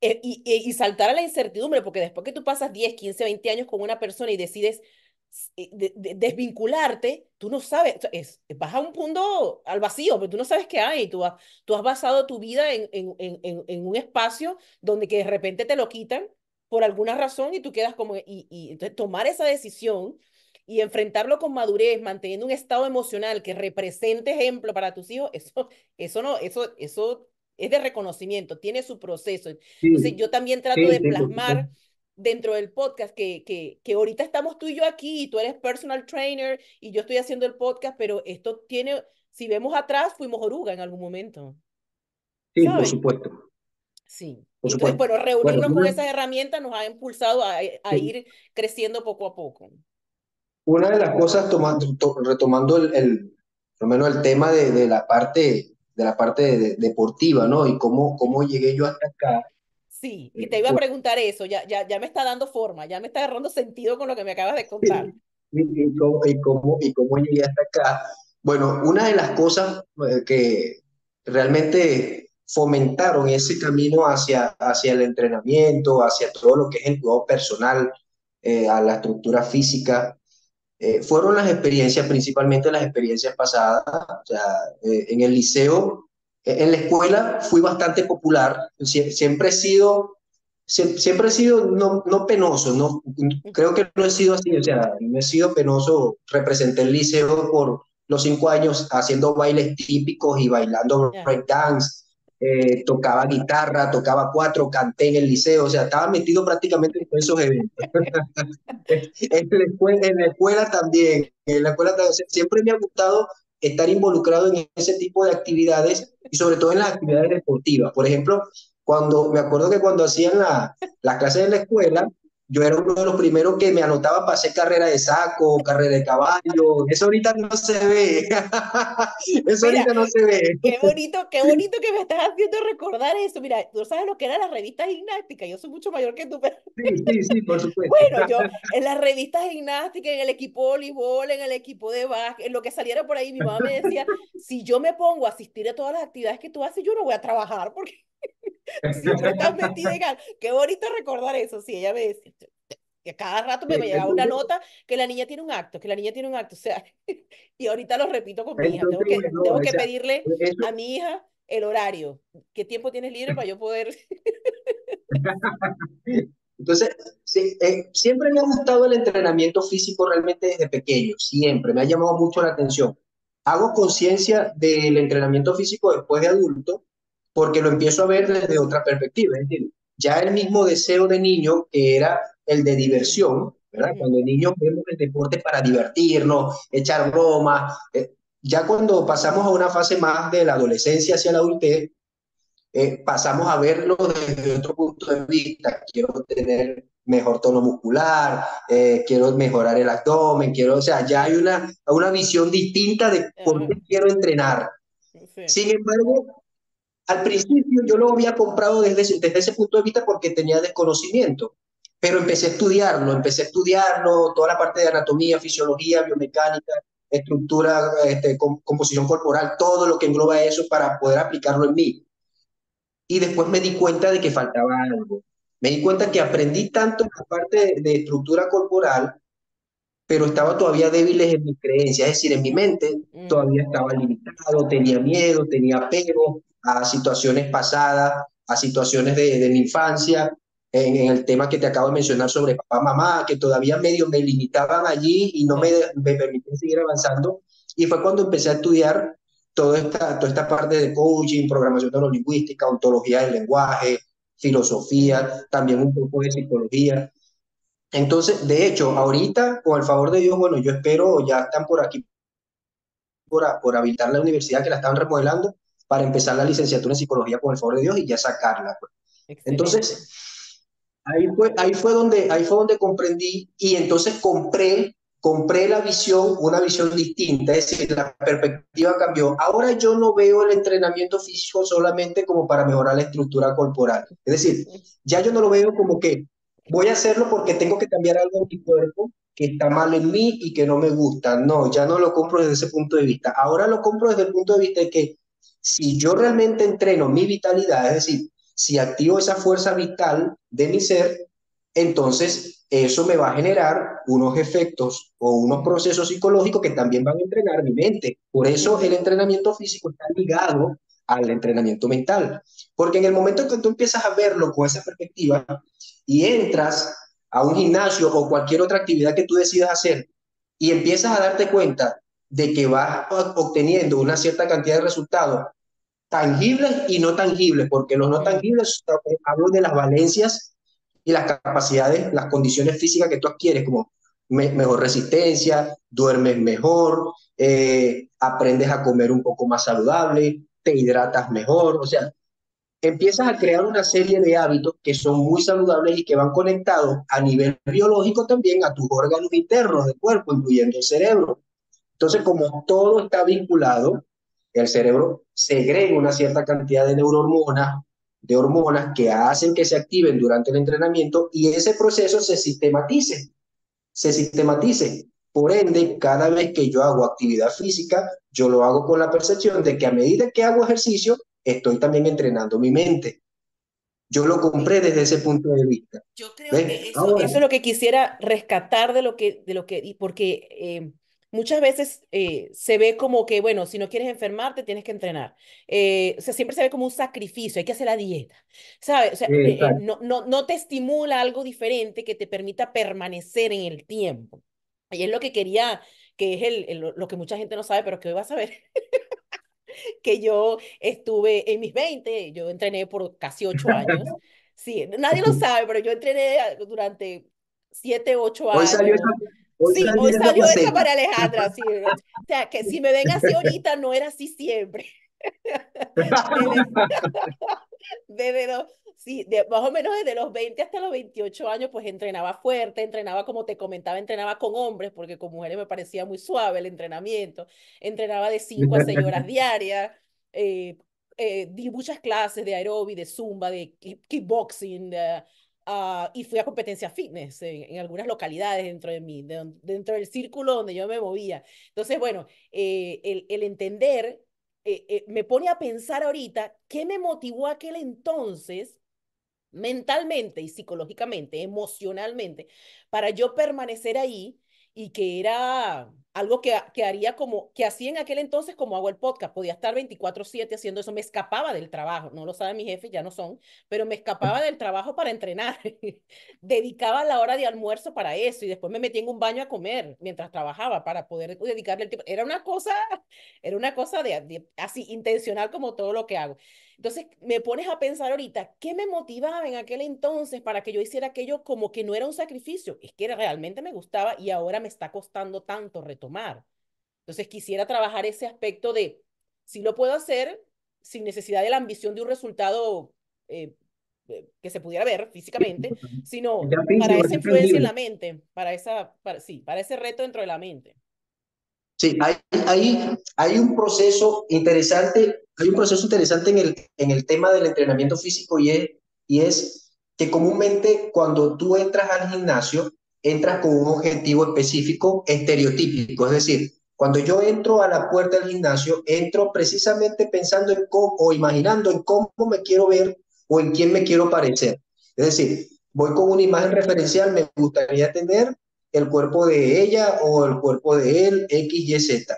y saltar a la incertidumbre, porque después que tú pasas 10 15 20 años con una persona y decides desvincularte, tú no sabes, o sea, vas a un punto al vacío, pero tú no sabes qué hay, tú has basado tu vida en un espacio donde que de repente te lo quitan por alguna razón y tú quedas como, y entonces tomar esa decisión y enfrentarlo con madurez, manteniendo un estado emocional que represente ejemplo para tus hijos, eso no, eso es de reconocimiento, tiene su proceso. Entonces sí, yo también trato de sí, sí, por plasmar supuesto. dentro del podcast que ahorita estamos tú y yo aquí y tú eres personal trainer y yo estoy haciendo el podcast, pero esto tiene, si vemos atrás, fuimos oruga en algún momento, Sí, por ¿sabes? supuesto, Sí. por Y entonces, supuesto. bueno, Bueno, reunirnos con esas herramientas nos ha impulsado a ir creciendo poco a poco. una de las cosas, retomando por lo menos el tema de la parte deportiva, ¿no? Y cómo Ujú. llegué yo hasta acá. Sí, que eh, te iba a pues, preguntar eso, ya me está dando forma, ya me está agarrando sentido con lo que me acabas de contar. y cómo llegué hasta acá. Bueno, una de las cosas que realmente fomentaron ese camino hacia el entrenamiento, hacia todo lo que es el juego personal, a la estructura física, fueron las experiencias, principalmente las experiencias pasadas. O sea, en el liceo, en la escuela fui bastante popular, siempre he sido, siempre he sido no penoso, no, Ujú, creo que no he sido así, o sea, no he sido penoso, representé el liceo los 5 años haciendo bailes típicos y bailando Ya. breakdance, tocaba guitarra, tocaba cuatro, canté en el liceo, o sea, estaba metido prácticamente en todos esos eventos. En la escuela también, en la escuela también, siempre me ha gustado estar involucrado en ese tipo de actividades y sobre todo en las actividades deportivas. Por ejemplo, me acuerdo que cuando hacían las clases en la escuela, yo era uno de los primeros que me anotaba para hacer carrera de saco, carrera de caballo. Eso ahorita no se ve. Eso Mira, ahorita no se ve. qué bonito que me estás haciendo recordar eso. Mira, tú sabes lo que eran las revistas gimnásticas. Yo soy mucho mayor que tú, pero Sí, sí, sí, por supuesto. bueno, yo en las revistas gimnásticas, en el equipo de voleibol, en el equipo de básquet, en lo que saliera por ahí, mi mamá me decía, si yo me pongo a asistir a todas las actividades que tú haces, yo no voy a trabajar porque siempre estás metida en algo. Qué bonito recordar eso. Sí, ella me decía, que cada rato me llegaba una Entonces, nota que la niña tiene un acto, que la niña tiene un acto, o sea, y ahorita lo repito con mi hija, entonces, bueno, tengo o que sea, pedirle eso. a mi hija el horario, qué tiempo tienes libre para yo poder. Entonces, sí, siempre me ha gustado el entrenamiento físico realmente desde pequeño, siempre, me ha llamado mucho la atención. Hago conciencia del entrenamiento físico después de adulto porque lo empiezo a ver desde otra perspectiva. Es decir, ya el mismo deseo de niño que era el de Mm, diversión, ¿verdad? ujú, Cuando niños vemos el deporte para divertirnos, echar bromas, ya cuando pasamos a una fase más de la adolescencia hacia la adultez, pasamos a verlo desde otro punto de vista. Quiero tener mejor tono muscular, quiero mejorar el abdomen, o sea, ya hay sí, una visión distinta de por ah, qué quiero entrenar. sí, Sin embargo, al principio yo lo había comprado desde ese punto de vista porque tenía desconocimiento, pero empecé a estudiarlo, toda la parte de anatomía, fisiología, biomecánica, estructura, composición corporal, todo lo que engloba eso para poder aplicarlo en mí. Y después me di cuenta de que faltaba algo. Me di cuenta que aprendí tanto en la parte de estructura corporal, pero estaba todavía débil en mi creencia, es decir, en mi mente mm, todavía estaba limitado, tenía miedo, tenía apego a situaciones pasadas, a situaciones de mi infancia, en el tema que te acabo de mencionar sobre papá, mamá, que todavía medio me limitaban allí y no me, sí, me permitían seguir avanzando. Y fue cuando empecé a estudiar toda esta parte de coaching, programación neurolingüística, ontología del lenguaje, mm, filosofía, también un poco de psicología. Entonces, de hecho, ahorita, con el favor de Dios, bueno, yo espero, ya están por aquí, por habilitar la universidad que la estaban remodelando, para empezar la licenciatura en psicología con el favor de Dios y ya sacarla, pues. excelente. Entonces, ahí fue donde comprendí y entonces compré la visión, una visión distinta, es decir, la perspectiva cambió. Ahora yo no veo el entrenamiento físico solamente como para mejorar la estructura corporal. Es decir, ya yo no lo veo como que voy a hacerlo porque tengo que cambiar algo en mi cuerpo que está mal en mí y que no me gusta. No, ya no lo compro desde ese punto de vista. Ahora lo compro desde el punto de vista de que si yo realmente entreno mi vitalidad, es decir, si activo esa fuerza vital de mi ser, entonces eso me va a generar unos efectos o unos Mm, procesos psicológicos que también van a entrenar mi mente. Por eso el ujú, entrenamiento físico está ligado al entrenamiento mental. Porque en el momento en que tú empiezas a verlo con esa perspectiva y entras a un gimnasio o cualquier otra actividad que tú decidas hacer y empiezas a darte cuenta de que vas obteniendo una cierta cantidad de resultados tangibles y no tangibles, porque los no mm, tangibles hablo de las valencias y las capacidades, las condiciones físicas que tú adquieres, como mejor resistencia, duermes mejor, aprendes a comer un poco más saludable, te hidratas mejor, o sea, empiezas a crear una serie de hábitos que son muy saludables y que van conectados a nivel biológico también a tus órganos internos del cuerpo, incluyendo el cerebro. Entonces, como todo está vinculado, el cerebro segrega una cierta cantidad de hormonas que hacen que se activen durante el entrenamiento y ese proceso se sistematice. Por ende, cada vez que yo hago actividad física, yo lo hago con la percepción de que a medida que hago ejercicio, estoy también entrenando mi mente. Yo lo sí. compré desde ese punto de vista. Yo creo ¿Ves? que Ahora, eso es lo que quisiera rescatar y porque muchas veces se ve como que, bueno, si no quieres enfermarte, tienes que entrenar. O sea, siempre se ve como un sacrificio, hay que hacer la dieta, ¿sabes? O sea, exacto. no te estimula algo diferente que te permita permanecer en el tiempo. Y es lo que que es lo que mucha gente no sabe, pero que hoy vas a ver, que yo estuve en mis 20 yo entrené por casi 8 años. Sí, nadie lo sabe, pero yo entrené durante 7, ocho Hoy salió años. hoy Sí, salió hoy esa salió esa faceta. María Alejandra, sí. O sea, que si me ven así ahorita, no era así siempre. Desde, sí, más o menos desde los 20 hasta los 28 años, pues entrenaba fuerte, entrenaba como te comentaba, entrenaba con hombres, porque con mujeres me parecía muy suave el entrenamiento, entrenaba de 5 a 6 horas diarias, eh, di muchas clases de aeróbic, de zumba, de kickboxing, y fui a competencia fitness en algunas localidades dentro de mí, dentro del círculo donde yo me movía. Entonces, bueno, el entender me pone a pensar ahorita qué me motivó aquel entonces mentalmente y psicológicamente, emocionalmente, para yo permanecer ahí y que era algo que haría como, que hacía en aquel entonces como hago el podcast, podía estar 24/7 haciendo eso, me escapaba del trabajo, no lo saben mis jefes, ya no son, pero me escapaba del trabajo para entrenar, dedicaba la hora de almuerzo para eso y después me metía en un baño a comer mientras trabajaba para poder dedicarle el tiempo, era una cosa así intencional como todo lo que hago. Entonces, me pones a pensar ahorita, ¿qué me motivaba en aquel entonces para que yo hiciera aquello como que no era un sacrificio? Es que realmente me gustaba y ahora me está costando tanto retomar. Entonces, quisiera trabajar ese aspecto de si lo puedo hacer sin necesidad de la ambición de un resultado eh, que se pudiera ver físicamente, sino Ya para físico, esa ya influencia en tangible. la mente, sí, para ese reto dentro de la mente. Sí, hay un proceso interesante, hay un proceso interesante en el tema del entrenamiento físico y es que comúnmente cuando tú entras al gimnasio, entras con un objetivo específico, estereotípico. Es decir, cuando yo entro a la puerta del gimnasio, entro precisamente pensando en cómo o imaginando en cómo me quiero ver o en quién me quiero parecer. Es decir, voy con una imagen referencial, me gustaría tener el cuerpo de ella o el cuerpo de él, X, Y, Z.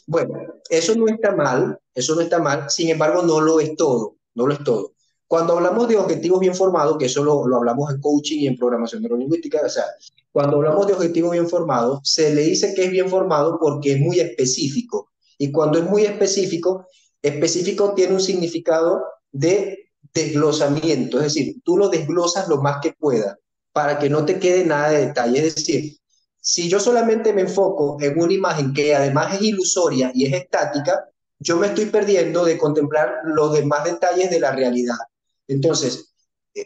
Bueno, eso no está mal, eso no está mal, sin embargo, no lo es todo, no lo es todo. Cuando hablamos de objetivos bien formados, que eso lo hablamos en coaching y en programación neurolingüística, o sea, cuando hablamos de objetivos bien formados, se le dice que es bien formado porque es muy específico. Y cuando es muy específico, específico tiene un significado de desglosamiento, es decir, tú lo desglosas lo más que puedas para que no te quede nada de detalle. Es decir, si yo solamente me enfoco en una imagen que además es ilusoria y es estática, yo me estoy perdiendo de contemplar los demás detalles de la realidad. Entonces,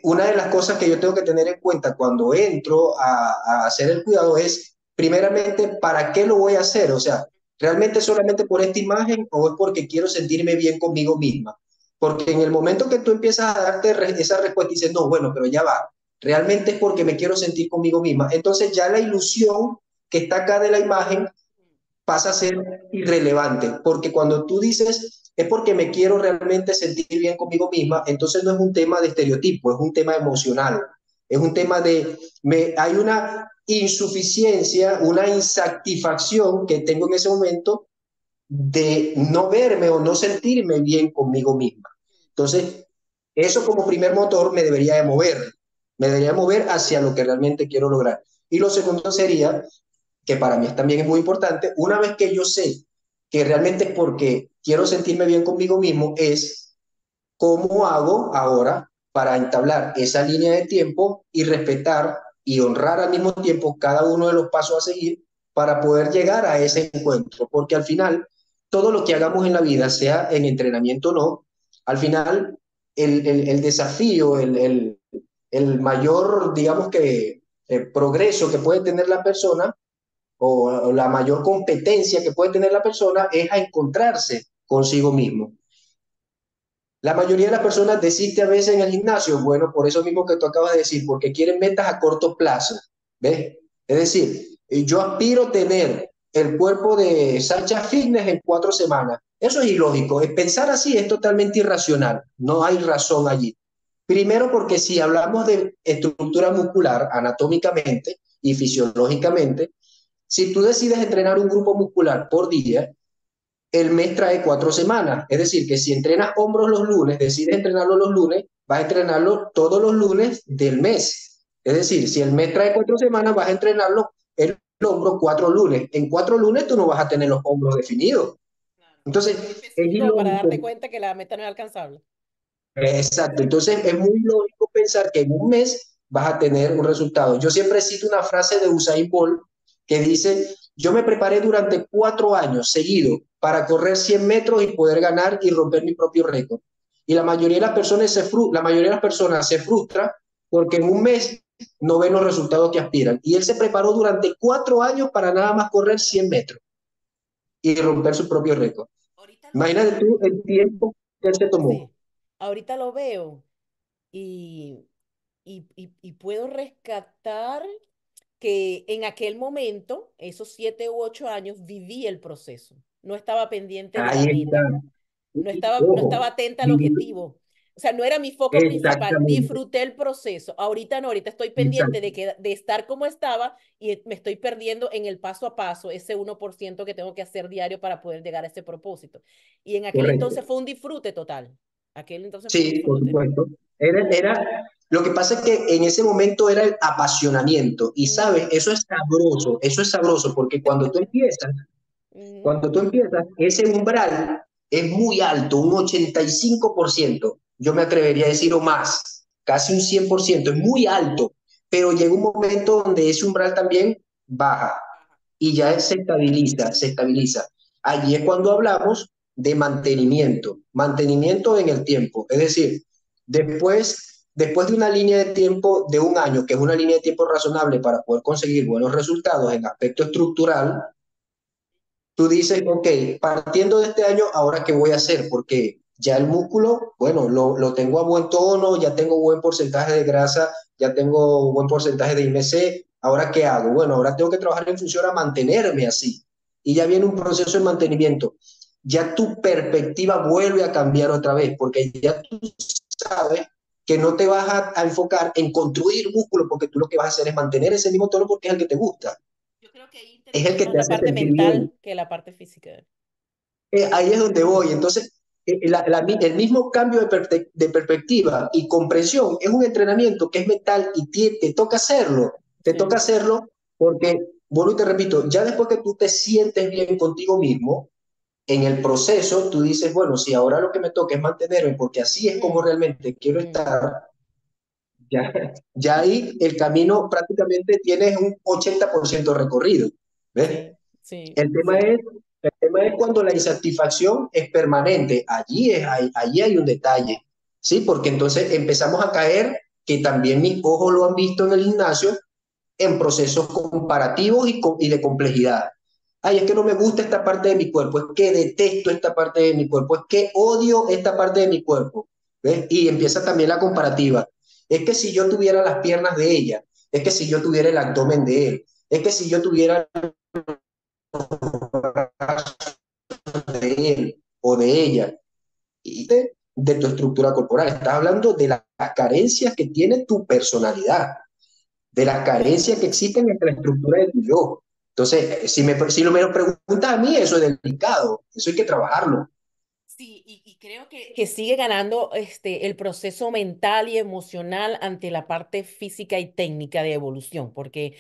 una de las cosas que yo tengo que tener en cuenta cuando entro a hacer el cuidado es, primeramente, ¿para qué lo voy a hacer? O sea, ¿realmente solamente por esta imagen o es porque quiero sentirme bien conmigo misma? Porque en el momento que tú empiezas a darte esa respuesta y dices, no, bueno, pero ya va, realmente es porque me quiero sentir conmigo misma. Entonces ya la ilusión que está acá de la imagen pasa a ser irrelevante, porque cuando tú dices es porque me quiero realmente sentir bien conmigo misma, entonces no es un tema de estereotipo, es un tema emocional, es un tema hay una insuficiencia, una insatisfacción que tengo en ese momento de no verme o no sentirme bien conmigo misma. Entonces, eso como primer motor me debería mover hacia lo que realmente quiero lograr. Y lo segundo sería, que para mí también es muy importante, una vez que yo sé que realmente es porque quiero sentirme bien conmigo mismo, es cómo hago ahora para entablar esa línea de tiempo y respetar y honrar al mismo tiempo cada uno de los pasos a seguir para poder llegar a ese encuentro. Porque al final, todo lo que hagamos en la vida, sea en entrenamiento o no, al final el desafío, el mayor, digamos que, progreso que puede tener la persona o la mayor competencia que puede tener la persona es a encontrarse consigo mismo. La mayoría de las personas desiste a veces en el gimnasio, bueno, por eso mismo que tú acabas de decir, porque quieren metas a corto plazo, ¿ves? Es decir, yo aspiro a tener el cuerpo de Sacha Fitness en 4 semanas. Eso es ilógico, es pensar así es totalmente irracional, no hay razón allí. Primero porque si hablamos de estructura muscular anatómicamente y fisiológicamente, si tú decides entrenar un grupo muscular por día, el mes trae 4 semanas. Es decir, que si entrenas hombros los lunes, decides entrenarlo los lunes, vas a entrenarlo todos los lunes del mes. Es decir, si el mes trae 4 semanas, vas a entrenarlo el hombro 4 lunes. En 4 lunes tú no vas a tener los hombros definidos. Claro. Entonces, Muy es específico para darte ilógico. cuenta que la meta no es alcanzable. Exacto, entonces es muy lógico pensar que en un mes vas a tener un resultado. Yo siempre cito una frase de Usain Bolt que dice, yo me preparé durante 4 años seguidos para correr 100 metros y poder ganar y romper mi propio récord. Y la mayoría de las personas se frustra porque en un mes no ven los resultados que aspiran. Y él se preparó durante 4 años para nada más correr 100 metros y romper su propio récord. Ahorita lo Imagínate veo, tú el tiempo que él se tomó. sí, ahorita lo veo y, y puedo rescatar que en aquel momento, esos 7 u 8 años, viví el proceso. No estaba pendiente de la Ahí está. meta, no estaba Ojo, atenta al objetivo. O sea, no era mi foco principal. exactamente, Disfruté el proceso. Ahorita no, ahorita estoy pendiente exacto, de estar como estaba y me estoy perdiendo en el paso a paso, ese 1% que tengo que hacer diario para poder llegar a ese propósito. Y en aquel entonces correcto. fue un disfrute total. Aquel entonces fue un Sí, por disfrute. supuesto. Lo que pasa es que en ese momento era el apasionamiento y sabes, Ujú, eso es sabroso porque ujú, cuando tú empiezas, ese umbral es muy alto, un 85%, yo me atrevería a decir o más, casi un 100%, es muy alto, pero llega un momento donde ese umbral también baja y ya se estabiliza, se estabiliza. Allí es cuando hablamos de mantenimiento en el tiempo, es decir, después de una línea de tiempo de un año, que es una línea de tiempo razonable para poder conseguir buenos resultados en aspecto estructural, tú dices, ok, partiendo de este año, ¿ahora qué voy a hacer? Porque ya el músculo, bueno, lo tengo a buen tono, ya tengo buen porcentaje de grasa, ya tengo buen porcentaje de IMC, ¿ahora qué hago? Bueno, ahora tengo que trabajar en función a mantenerme así. Y ya viene un proceso de mantenimiento. Ya tu perspectiva vuelve a cambiar otra vez, porque ya tú sabes que no te vas a enfocar en construir músculo, porque tú lo que vas a hacer es mantener ese mismo tono porque es el que te gusta, yo creo que ahí es el interviene que más te la hace parte sentir bien. mental que la parte física. Ahí es donde voy. Entonces, el mismo cambio de perspectiva y comprensión es un entrenamiento que es mental y te toca hacerlo. Te toca Sí. hacerlo porque, vuelvo y te repito, ya después que tú te sientes bien contigo mismo, en el proceso tú dices, bueno, si ahora lo que me toca es mantenerme porque así es como Mm, realmente quiero mm. estar, ya, ya ahí el camino prácticamente tienes un 80% recorrido. ¿Ves? Sí, sí, El tema sí. es, el tema es cuando la insatisfacción es permanente. Allí hay un detalle, ¿sí? Porque entonces empezamos a caer, que también mis ojos lo han visto en el gimnasio, en procesos comparativos y de complejidad. Ay, es que no me gusta esta parte de mi cuerpo, es que detesto esta parte de mi cuerpo, es que odio esta parte de mi cuerpo. ¿Ves? Y empieza también la comparativa. Es que si yo tuviera las piernas de ella, es que si yo tuviera el abdomen de él, es que si yo tuviera de él o de ella y de tu estructura corporal. Estás hablando de las carencias que tiene tu personalidad, de las carencias Bueno, que existen entre la estructura de tu yo. Entonces, si me lo preguntas a mí, eso es delicado, eso hay que trabajarlo. sí, y creo que sigue ganando el proceso mental y emocional ante la parte física y técnica de evolución, porque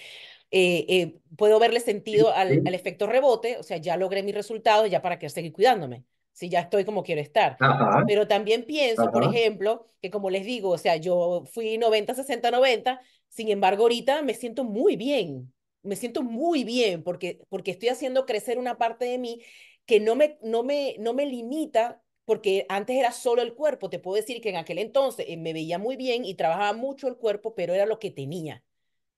puedo verle sentido al ¿Sí? efecto rebote, o sea, ya logré mis resultados, ya para qué seguir cuidándome, si ya estoy como quiero estar. Ajá, Pero también pienso, por ajá. ejemplo, que como les digo, o sea, yo fui 90 60 90, sin embargo, ahorita me siento muy bien porque estoy haciendo crecer una parte de mí que no me limita. Porque antes era solo el cuerpo, te puedo decir que en aquel entonces me veía muy bien y trabajaba mucho el cuerpo, pero era lo que tenía.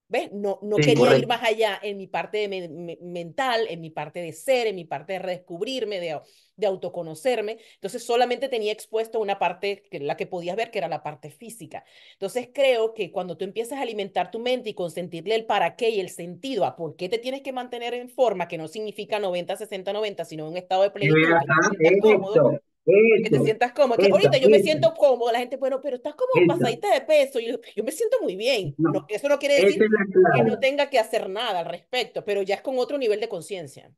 ¿Ves? No Sí, quería ir correcto. más allá en mi parte mental, en mi parte de ser, en mi parte de redescubrirme, de autoconocerme. Entonces solamente tenía expuesto una parte, que la que podías ver, que era la parte física. Entonces creo que cuando tú empiezas a alimentar tu mente y consentirle el para qué y el sentido a por qué te tienes que mantener en forma, que no significa 90 60 90 sino en un estado de plenitud, que te Ajá, sientas cómodo, que te eso, sientas cómodo. Que esa, ahorita yo me esa, siento cómodo, la gente, bueno, pero estás como esa, pasadita de peso. Y yo me siento muy bien. no, No, eso no quiere esa decir es la que no clave. tenga que hacer nada al respecto, pero ya es con otro nivel de conciencia.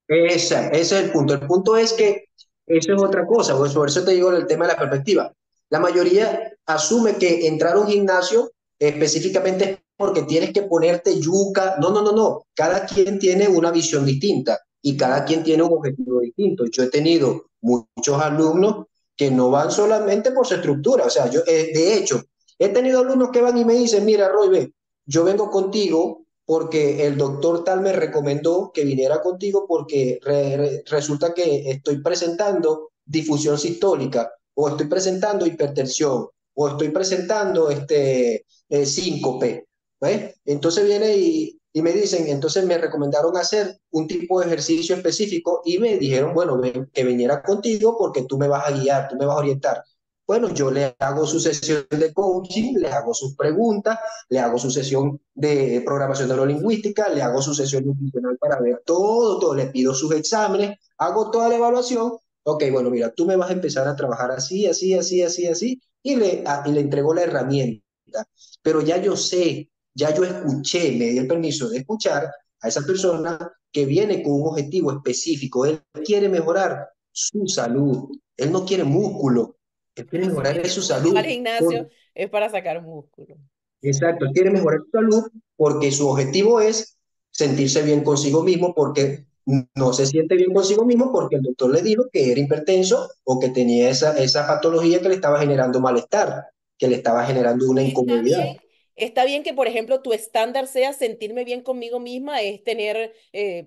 Ese es el punto. El punto es que eso es otra cosa, por eso te digo el tema de la perspectiva. La mayoría asume que entrar a un gimnasio específicamente es porque tienes que ponerte yuca. No, no, no, no. Cada quien tiene una visión distinta y cada quien Ujú. tiene un objetivo distinto. Yo he tenido muchos alumnos que no van solamente por su estructura. O sea, yo, de hecho, he tenido alumnos que van y me dicen, mira, Roy, ve, yo vengo contigo porque el doctor tal me recomendó que viniera contigo porque resulta que estoy presentando difusión sistólica o estoy presentando hipertensión o estoy presentando síncope, ¿ves? Entonces viene y me dicen, entonces me recomendaron hacer un tipo de ejercicio específico y me dijeron, bueno, ven, que viniera contigo porque tú me vas a guiar, tú me vas a orientar. Bueno, yo le hago su sesión de coaching, le hago sus preguntas, le hago su sesión de programación neurolingüística, le hago su sesión nutricional para ver todo, todo, le pido sus exámenes, hago toda la evaluación. Ok, bueno, mira, tú me vas a empezar a trabajar así, así, así, así, así, y le entrego la herramienta. Pero ya yo sé, ya yo escuché, me di el permiso de escuchar a esa persona que viene con un objetivo específico. Él quiere mejorar su salud, él no quiere músculo, él quiere Así mejorar que su si va al salud. gimnasio es para sacar músculo. Sí. Exacto, él quiere mejorar su salud porque su objetivo es sentirse bien consigo mismo porque no se siente bien consigo mismo porque el doctor le dijo que era hipertenso o que tenía esa patología que le estaba generando malestar, que le estaba Y, generando una y incomodidad. está bien que, por ejemplo, tu estándar sea sentirme bien conmigo misma, es tener,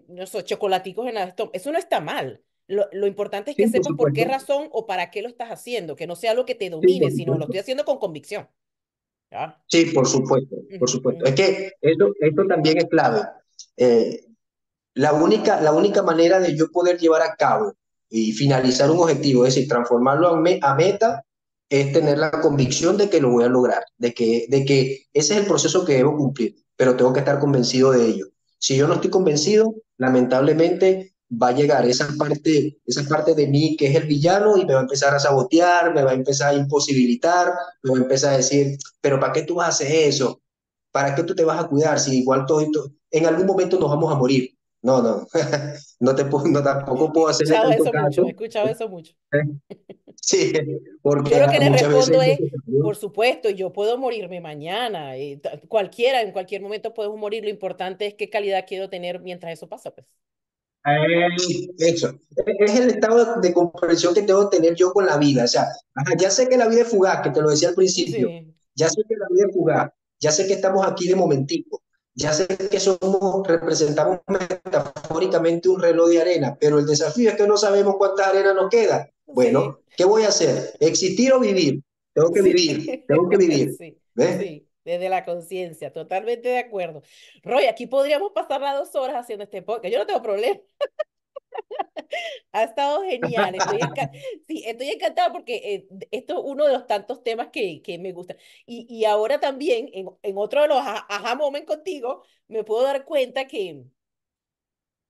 no sé, chocolaticos en la estómago. Eso no está mal. Lo importante es que Sí, por sepas por qué supuesto. razón o para qué lo estás haciendo, que no sea algo que te Sí, domine, por sino lo supuesto. estoy haciendo con convicción. ¿Ya? Sí, por supuesto, por Ujú, supuesto. Es ujú. que esto también es clave. Eh, la única manera de yo poder llevar a cabo y finalizar un objetivo, es decir, transformarlo a meta, es tener la convicción de que lo voy a lograr, de que ese es el proceso que debo cumplir, pero tengo que estar convencido de ello. Si yo no estoy convencido, lamentablemente va a llegar esa parte de mí que es el villano y me va a empezar a sabotear, me va a empezar a imposibilitar, me va a empezar a decir, pero ¿para qué tú vas a hacer eso? ¿Para qué tú te vas a cuidar si igual todo esto, en algún momento nos vamos a morir? No, no, no tampoco He puedo hacerle escuchado tanto eso mucho, he caso. escuchado eso mucho. Sí, Yo porque lo que le muchas respondo veces es, por supuesto, yo puedo morirme mañana, cualquiera, en cualquier momento podemos morir, lo importante es qué calidad quiero tener mientras eso pasa, pues. eso, es el estado de comprensión que tengo que tener yo con la vida. O sea, ajá, ya sé que la vida es fugaz, que te lo decía al principio, Sí, ya sé que la vida es fugaz, ya sé que estamos aquí de momentico, ya sé que representamos metafóricamente un reloj de arena, pero el desafío es que no sabemos cuánta arena nos queda. sí, Bueno, ¿qué voy a hacer? ¿Existir o vivir? Tengo que sí, vivir, tengo que vivir. sí, ¿Ves? sí, desde la conciencia, totalmente de acuerdo. Roy, aquí podríamos pasar las 2 horas haciendo este podcast, yo no tengo problema. Ha estado genial, sí, estoy encantada porque esto es uno de los tantos temas que me gusta. Y ahora también, en otro de los aha moment contigo, me puedo dar cuenta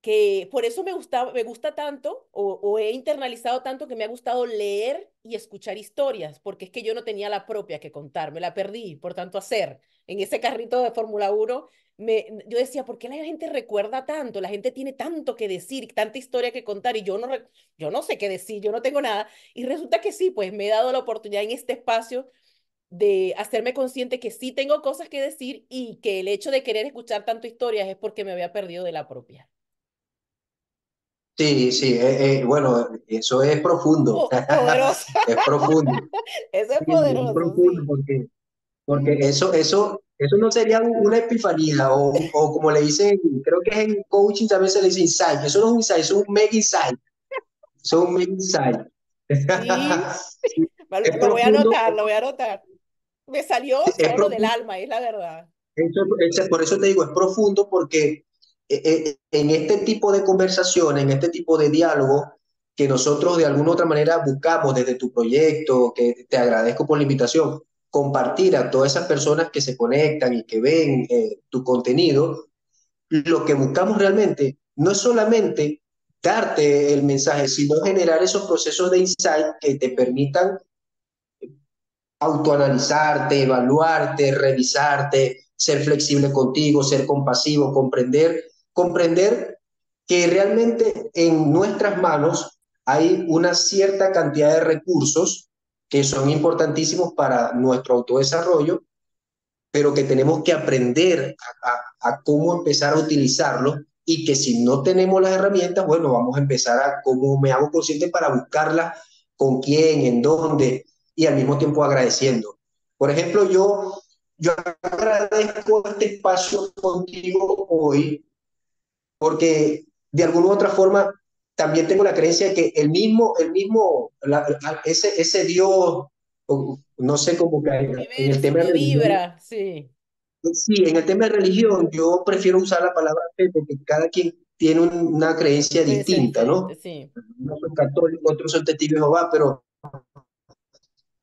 que por eso me gusta tanto o he internalizado tanto que me ha gustado leer y escuchar historias, porque es que yo no tenía la propia que contar, me la perdí por tanto hacer. En ese carrito de Fórmula 1, yo decía, ¿por qué la gente recuerda tanto? La gente tiene tanto que decir, tanta historia que contar y yo no sé qué decir, yo no tengo nada. Y resulta que sí, pues me he dado la oportunidad en este espacio de hacerme consciente que sí tengo cosas que decir y que el hecho de querer escuchar tanto historias es porque me había perdido de la propia. Sí, sí, bueno, eso es profundo, Poderoso. es profundo. Eso es Sí, es poderoso, profundo sí. porque Mm. eso no sería una epifanía o como le dicen, creo que es en coaching también se le dice insight. Eso no es un insight, eso es un mega insight. Eso es un mega insight. Sí, Sí, es lo voy a profundo, anotar, lo voy a anotar. Me salió es solo del profundo. alma, es la verdad. Por eso te digo, es profundo porque en este tipo de conversaciones, en este tipo de diálogo que nosotros de alguna u otra manera buscamos desde tu proyecto, que te agradezco por la invitación, compartir a todas esas personas que se conectan y que ven tu contenido, lo que buscamos realmente no es solamente darte el mensaje, sino generar esos procesos de insight que te Mm. permitan autoanalizarte, evaluarte, revisarte, ser flexible contigo, ser compasivo, comprender que realmente en nuestras manos hay una cierta cantidad de recursos que son importantísimos para nuestro autodesarrollo pero que tenemos que aprender a cómo empezar a utilizarlo y que si no tenemos las herramientas, bueno, vamos a empezar a cómo me hago consciente para buscarlas, con quién, en dónde y al mismo tiempo agradeciendo. Por ejemplo, yo agradezco este espacio contigo hoy porque de alguna u otra forma también tengo la creencia de que ese Dios, no sé cómo que El en el universo, tema de mi religión, vibra, sí. sí, en el tema de religión yo prefiero usar la palabra fe porque cada quien tiene una creencia Creencia distinta, diferente, ¿no? sí. No soy católico, otros son testigos de Jehová, pero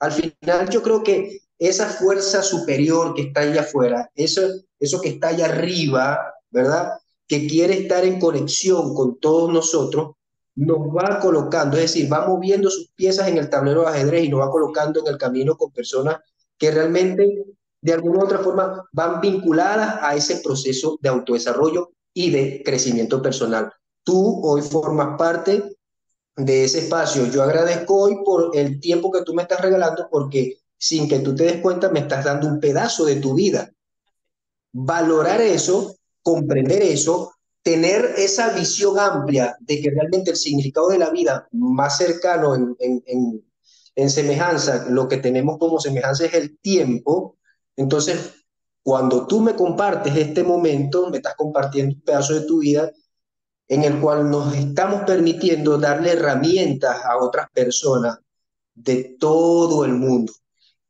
al final yo creo que esa fuerza superior que está allá afuera, eso que está allá arriba, ¿verdad? Que quiere estar en conexión con todos nosotros, nos va colocando, es decir, va moviendo sus piezas en el tablero de ajedrez y nos va Sí. colocando en el camino con personas que realmente, de alguna u otra forma, van vinculadas a ese proceso de autodesarrollo y de crecimiento personal. Tú hoy formas parte de ese espacio. Yo agradezco hoy por el tiempo que tú me estás regalando porque sin que tú te des cuenta me estás dando un pedazo de tu vida. Valorar eso, comprender eso, tener esa visión amplia de que realmente el significado de la vida más cercano en semejanza, lo que tenemos como semejanza es el tiempo. Entonces, cuando tú me compartes este momento, me estás compartiendo un pedazo de tu vida en el cual nos estamos permitiendo darle herramientas a otras personas de todo el mundo.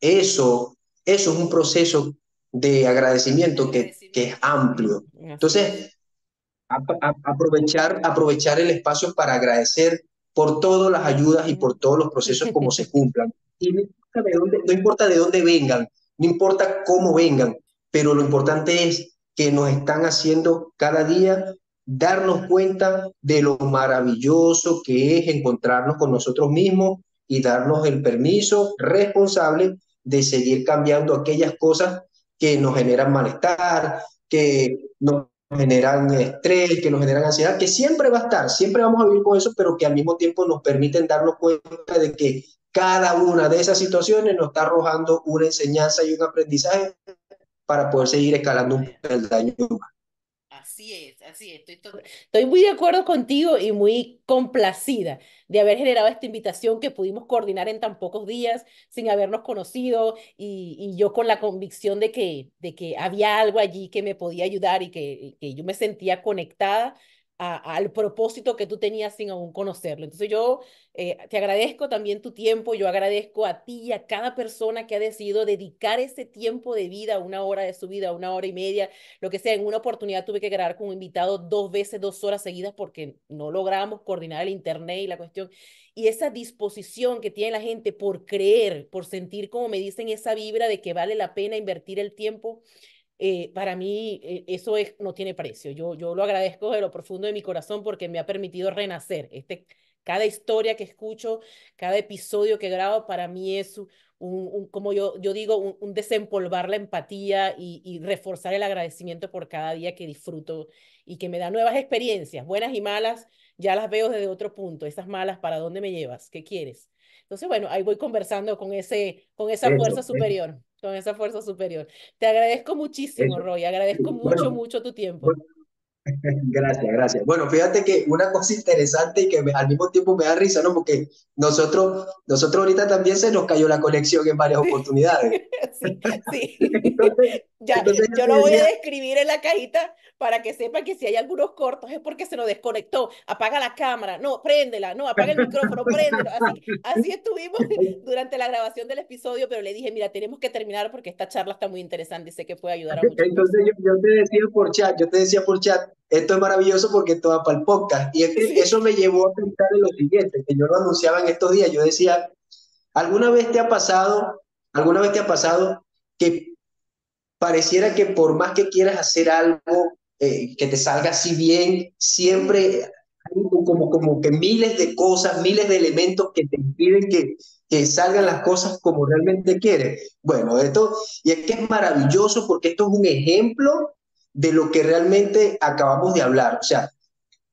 Eso es un proceso de De agradecimiento que es agradecimiento, sí. amplio. Así es. Entonces, aprovechar el espacio para agradecer por todas las ayudas y por Ujú. todos los procesos como se cumplan. Y no importa de dónde vengan, no importa cómo vengan, pero lo importante es que nos están haciendo cada día darnos cuenta de lo maravilloso que es encontrarnos con nosotros mismos y darnos el permiso responsable de seguir cambiando aquellas cosas que nos generan malestar, que nos generan estrés, que nos generan ansiedad, que siempre va a estar, siempre vamos a vivir con eso, pero que al mismo tiempo nos permiten darnos cuenta de que cada una de esas situaciones nos está arrojando una enseñanza y un aprendizaje para poder seguir escalando un peldaño. Así es. Estoy muy de acuerdo contigo y muy complacida de haber generado esta invitación que pudimos coordinar en tan pocos días sin habernos conocido y yo con la convicción de que había algo allí que me podía ayudar y que yo me sentía conectada al propósito que tú tenías sin aún conocerlo. Entonces yo te agradezco también tu tiempo, yo agradezco a ti y a cada persona que ha decidido dedicar ese tiempo de vida, una hora de su vida, una hora y media lo que sea. En una oportunidad tuve que grabar con un invitado dos veces, 2 horas seguidas porque no logramos coordinar el internet y la cuestión. Y esa disposición que tiene la gente por creer, por sentir, como me dicen, esa vibra de que vale la pena invertir el tiempo, para mí eso es, no tiene precio. Yo lo agradezco de lo profundo de mi corazón porque me ha permitido renacer. Cada historia que escucho, cada episodio que grabo, para mí es como yo digo, un desempolvar la empatía y reforzar el agradecimiento por cada día que disfruto y que me da nuevas experiencias, buenas y malas, ya las veo desde otro punto. Esas malas, ¿para dónde me llevas? ¿Qué quieres? Entonces, bueno, ahí voy conversando con esa fuerza Eso, superior, con esa fuerza superior. Te agradezco muchísimo, eso. Roy. Agradezco mucho, Bueno, mucho tu tiempo. bueno, gracias, gracias. Bueno, fíjate que una cosa interesante y que al mismo tiempo me da risa, ¿no? Porque nosotros ahorita también se nos cayó la conexión en varias oportunidades. Sí, sí. Entonces, Ya, entonces yo yo te lo voy a decía, describir en la cajita para que sepa que si hay algunos cortos es porque se nos desconectó. Apaga la cámara, no, préndela, no, apaga el micrófono, préndelo. Así estuvimos durante la grabación del episodio, pero le dije, mira, tenemos que terminar porque esta charla está muy interesante y sé que puede ayudar a muchas entonces personas. yo te decía por chat, esto es maravilloso porque esto va para el podcast. Y es que Sí, eso me llevó a pensar en lo siguiente, que yo lo anunciaba en estos días. Yo decía, ¿alguna vez te ha pasado, alguna vez te ha pasado que pareciera que por más que quieras hacer algo que te salga así bien, ujú, siempre hay como que miles de cosas, miles de elementos que te impiden que salgan las cosas como realmente quieres? Bueno, y es que es maravilloso porque esto es un ejemplo de lo que realmente acabamos de hablar. O sea,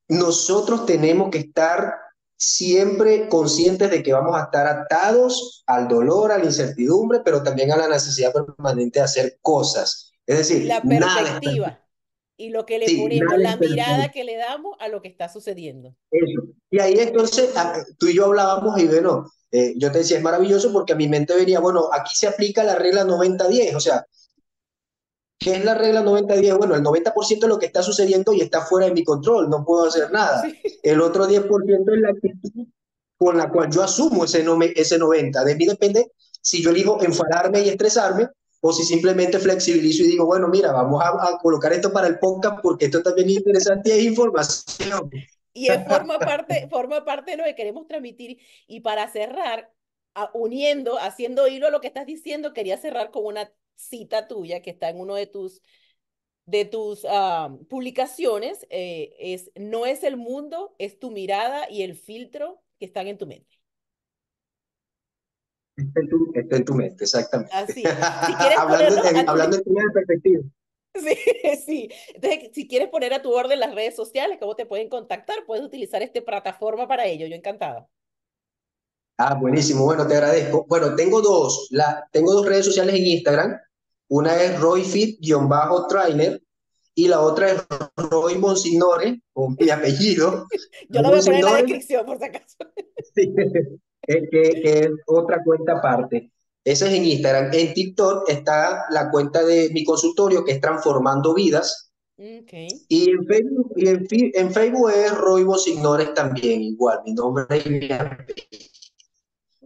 nosotros tenemos que estar siempre conscientes de que vamos a estar atados al dolor, a la incertidumbre, pero también a la necesidad permanente de hacer cosas. Es Y decir, la nada está, perspectiva y lo que le sí, ponemos, nada la es perfecto. mirada que le damos a lo que está sucediendo. Eso. Y ahí entonces tú y yo hablábamos y bueno, yo te decía, es maravilloso porque a mi mente venía, bueno, aquí se aplica la regla 90-10, o sea, ¿qué es la regla 90-10? Bueno, el 90% de lo que está sucediendo y está fuera de mi control, no puedo hacer nada. Sí. El otro 10% es la actitud con la cual yo asumo ese 90. De mí depende si yo elijo enfadarme y estresarme o si simplemente flexibilizo y digo, bueno, mira, vamos a colocar esto para el podcast porque esto también es interesante y es información. Y forma parte de lo que queremos transmitir. Y para cerrar, uniendo, haciendo hilo a lo que estás diciendo, quería cerrar con una cita tuya que está en uno de tus publicaciones. No es el mundo, es tu mirada y el filtro que están en tu mente. Está en tu mente, exactamente. Así es. Si quieres hablando, ponerlo a tu... hablando en tema de perspectiva. Sí, sí. Entonces, si quieres poner a tu orden las redes sociales, cómo te pueden contactar, puedes utilizar esta plataforma para ello. Yo encantada. Ah, buenísimo, bueno, te agradezco. Bueno, tengo dos redes sociales en Instagram. Una es royfit-trainer y la otra es Roy Monsignore, con mi apellido, Yo Roy lo voy a poner en la Monsignore, descripción por si acaso. sí, que es otra cuenta aparte. Esa es en Instagram. En TikTok está la cuenta de mi consultorio, que es Transformando Vidas. Ok. Y en Facebook, en Facebook es Roy Monsignores también, igual, mi nombre es mi apellido.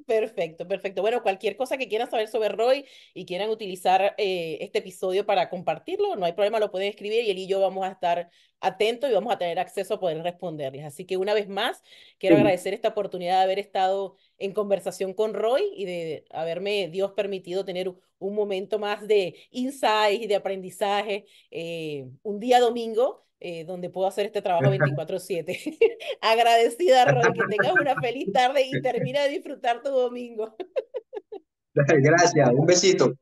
Perfecto, perfecto. Bueno, cualquier cosa que quieran saber sobre Roy y quieran utilizar este episodio para compartirlo, no hay problema, lo pueden escribir y él y yo vamos a estar atentos y vamos a tener acceso a poder responderles. Así que una vez más, quiero Sí. agradecer esta oportunidad de haber estado en conversación con Roy y de haberme Dios permitido tener un momento más de insight y de aprendizaje, un día domingo. Donde puedo hacer este trabajo 24/7. Agradecida, Roy, que tengas una feliz tarde y termina de disfrutar tu domingo. Gracias, un besito.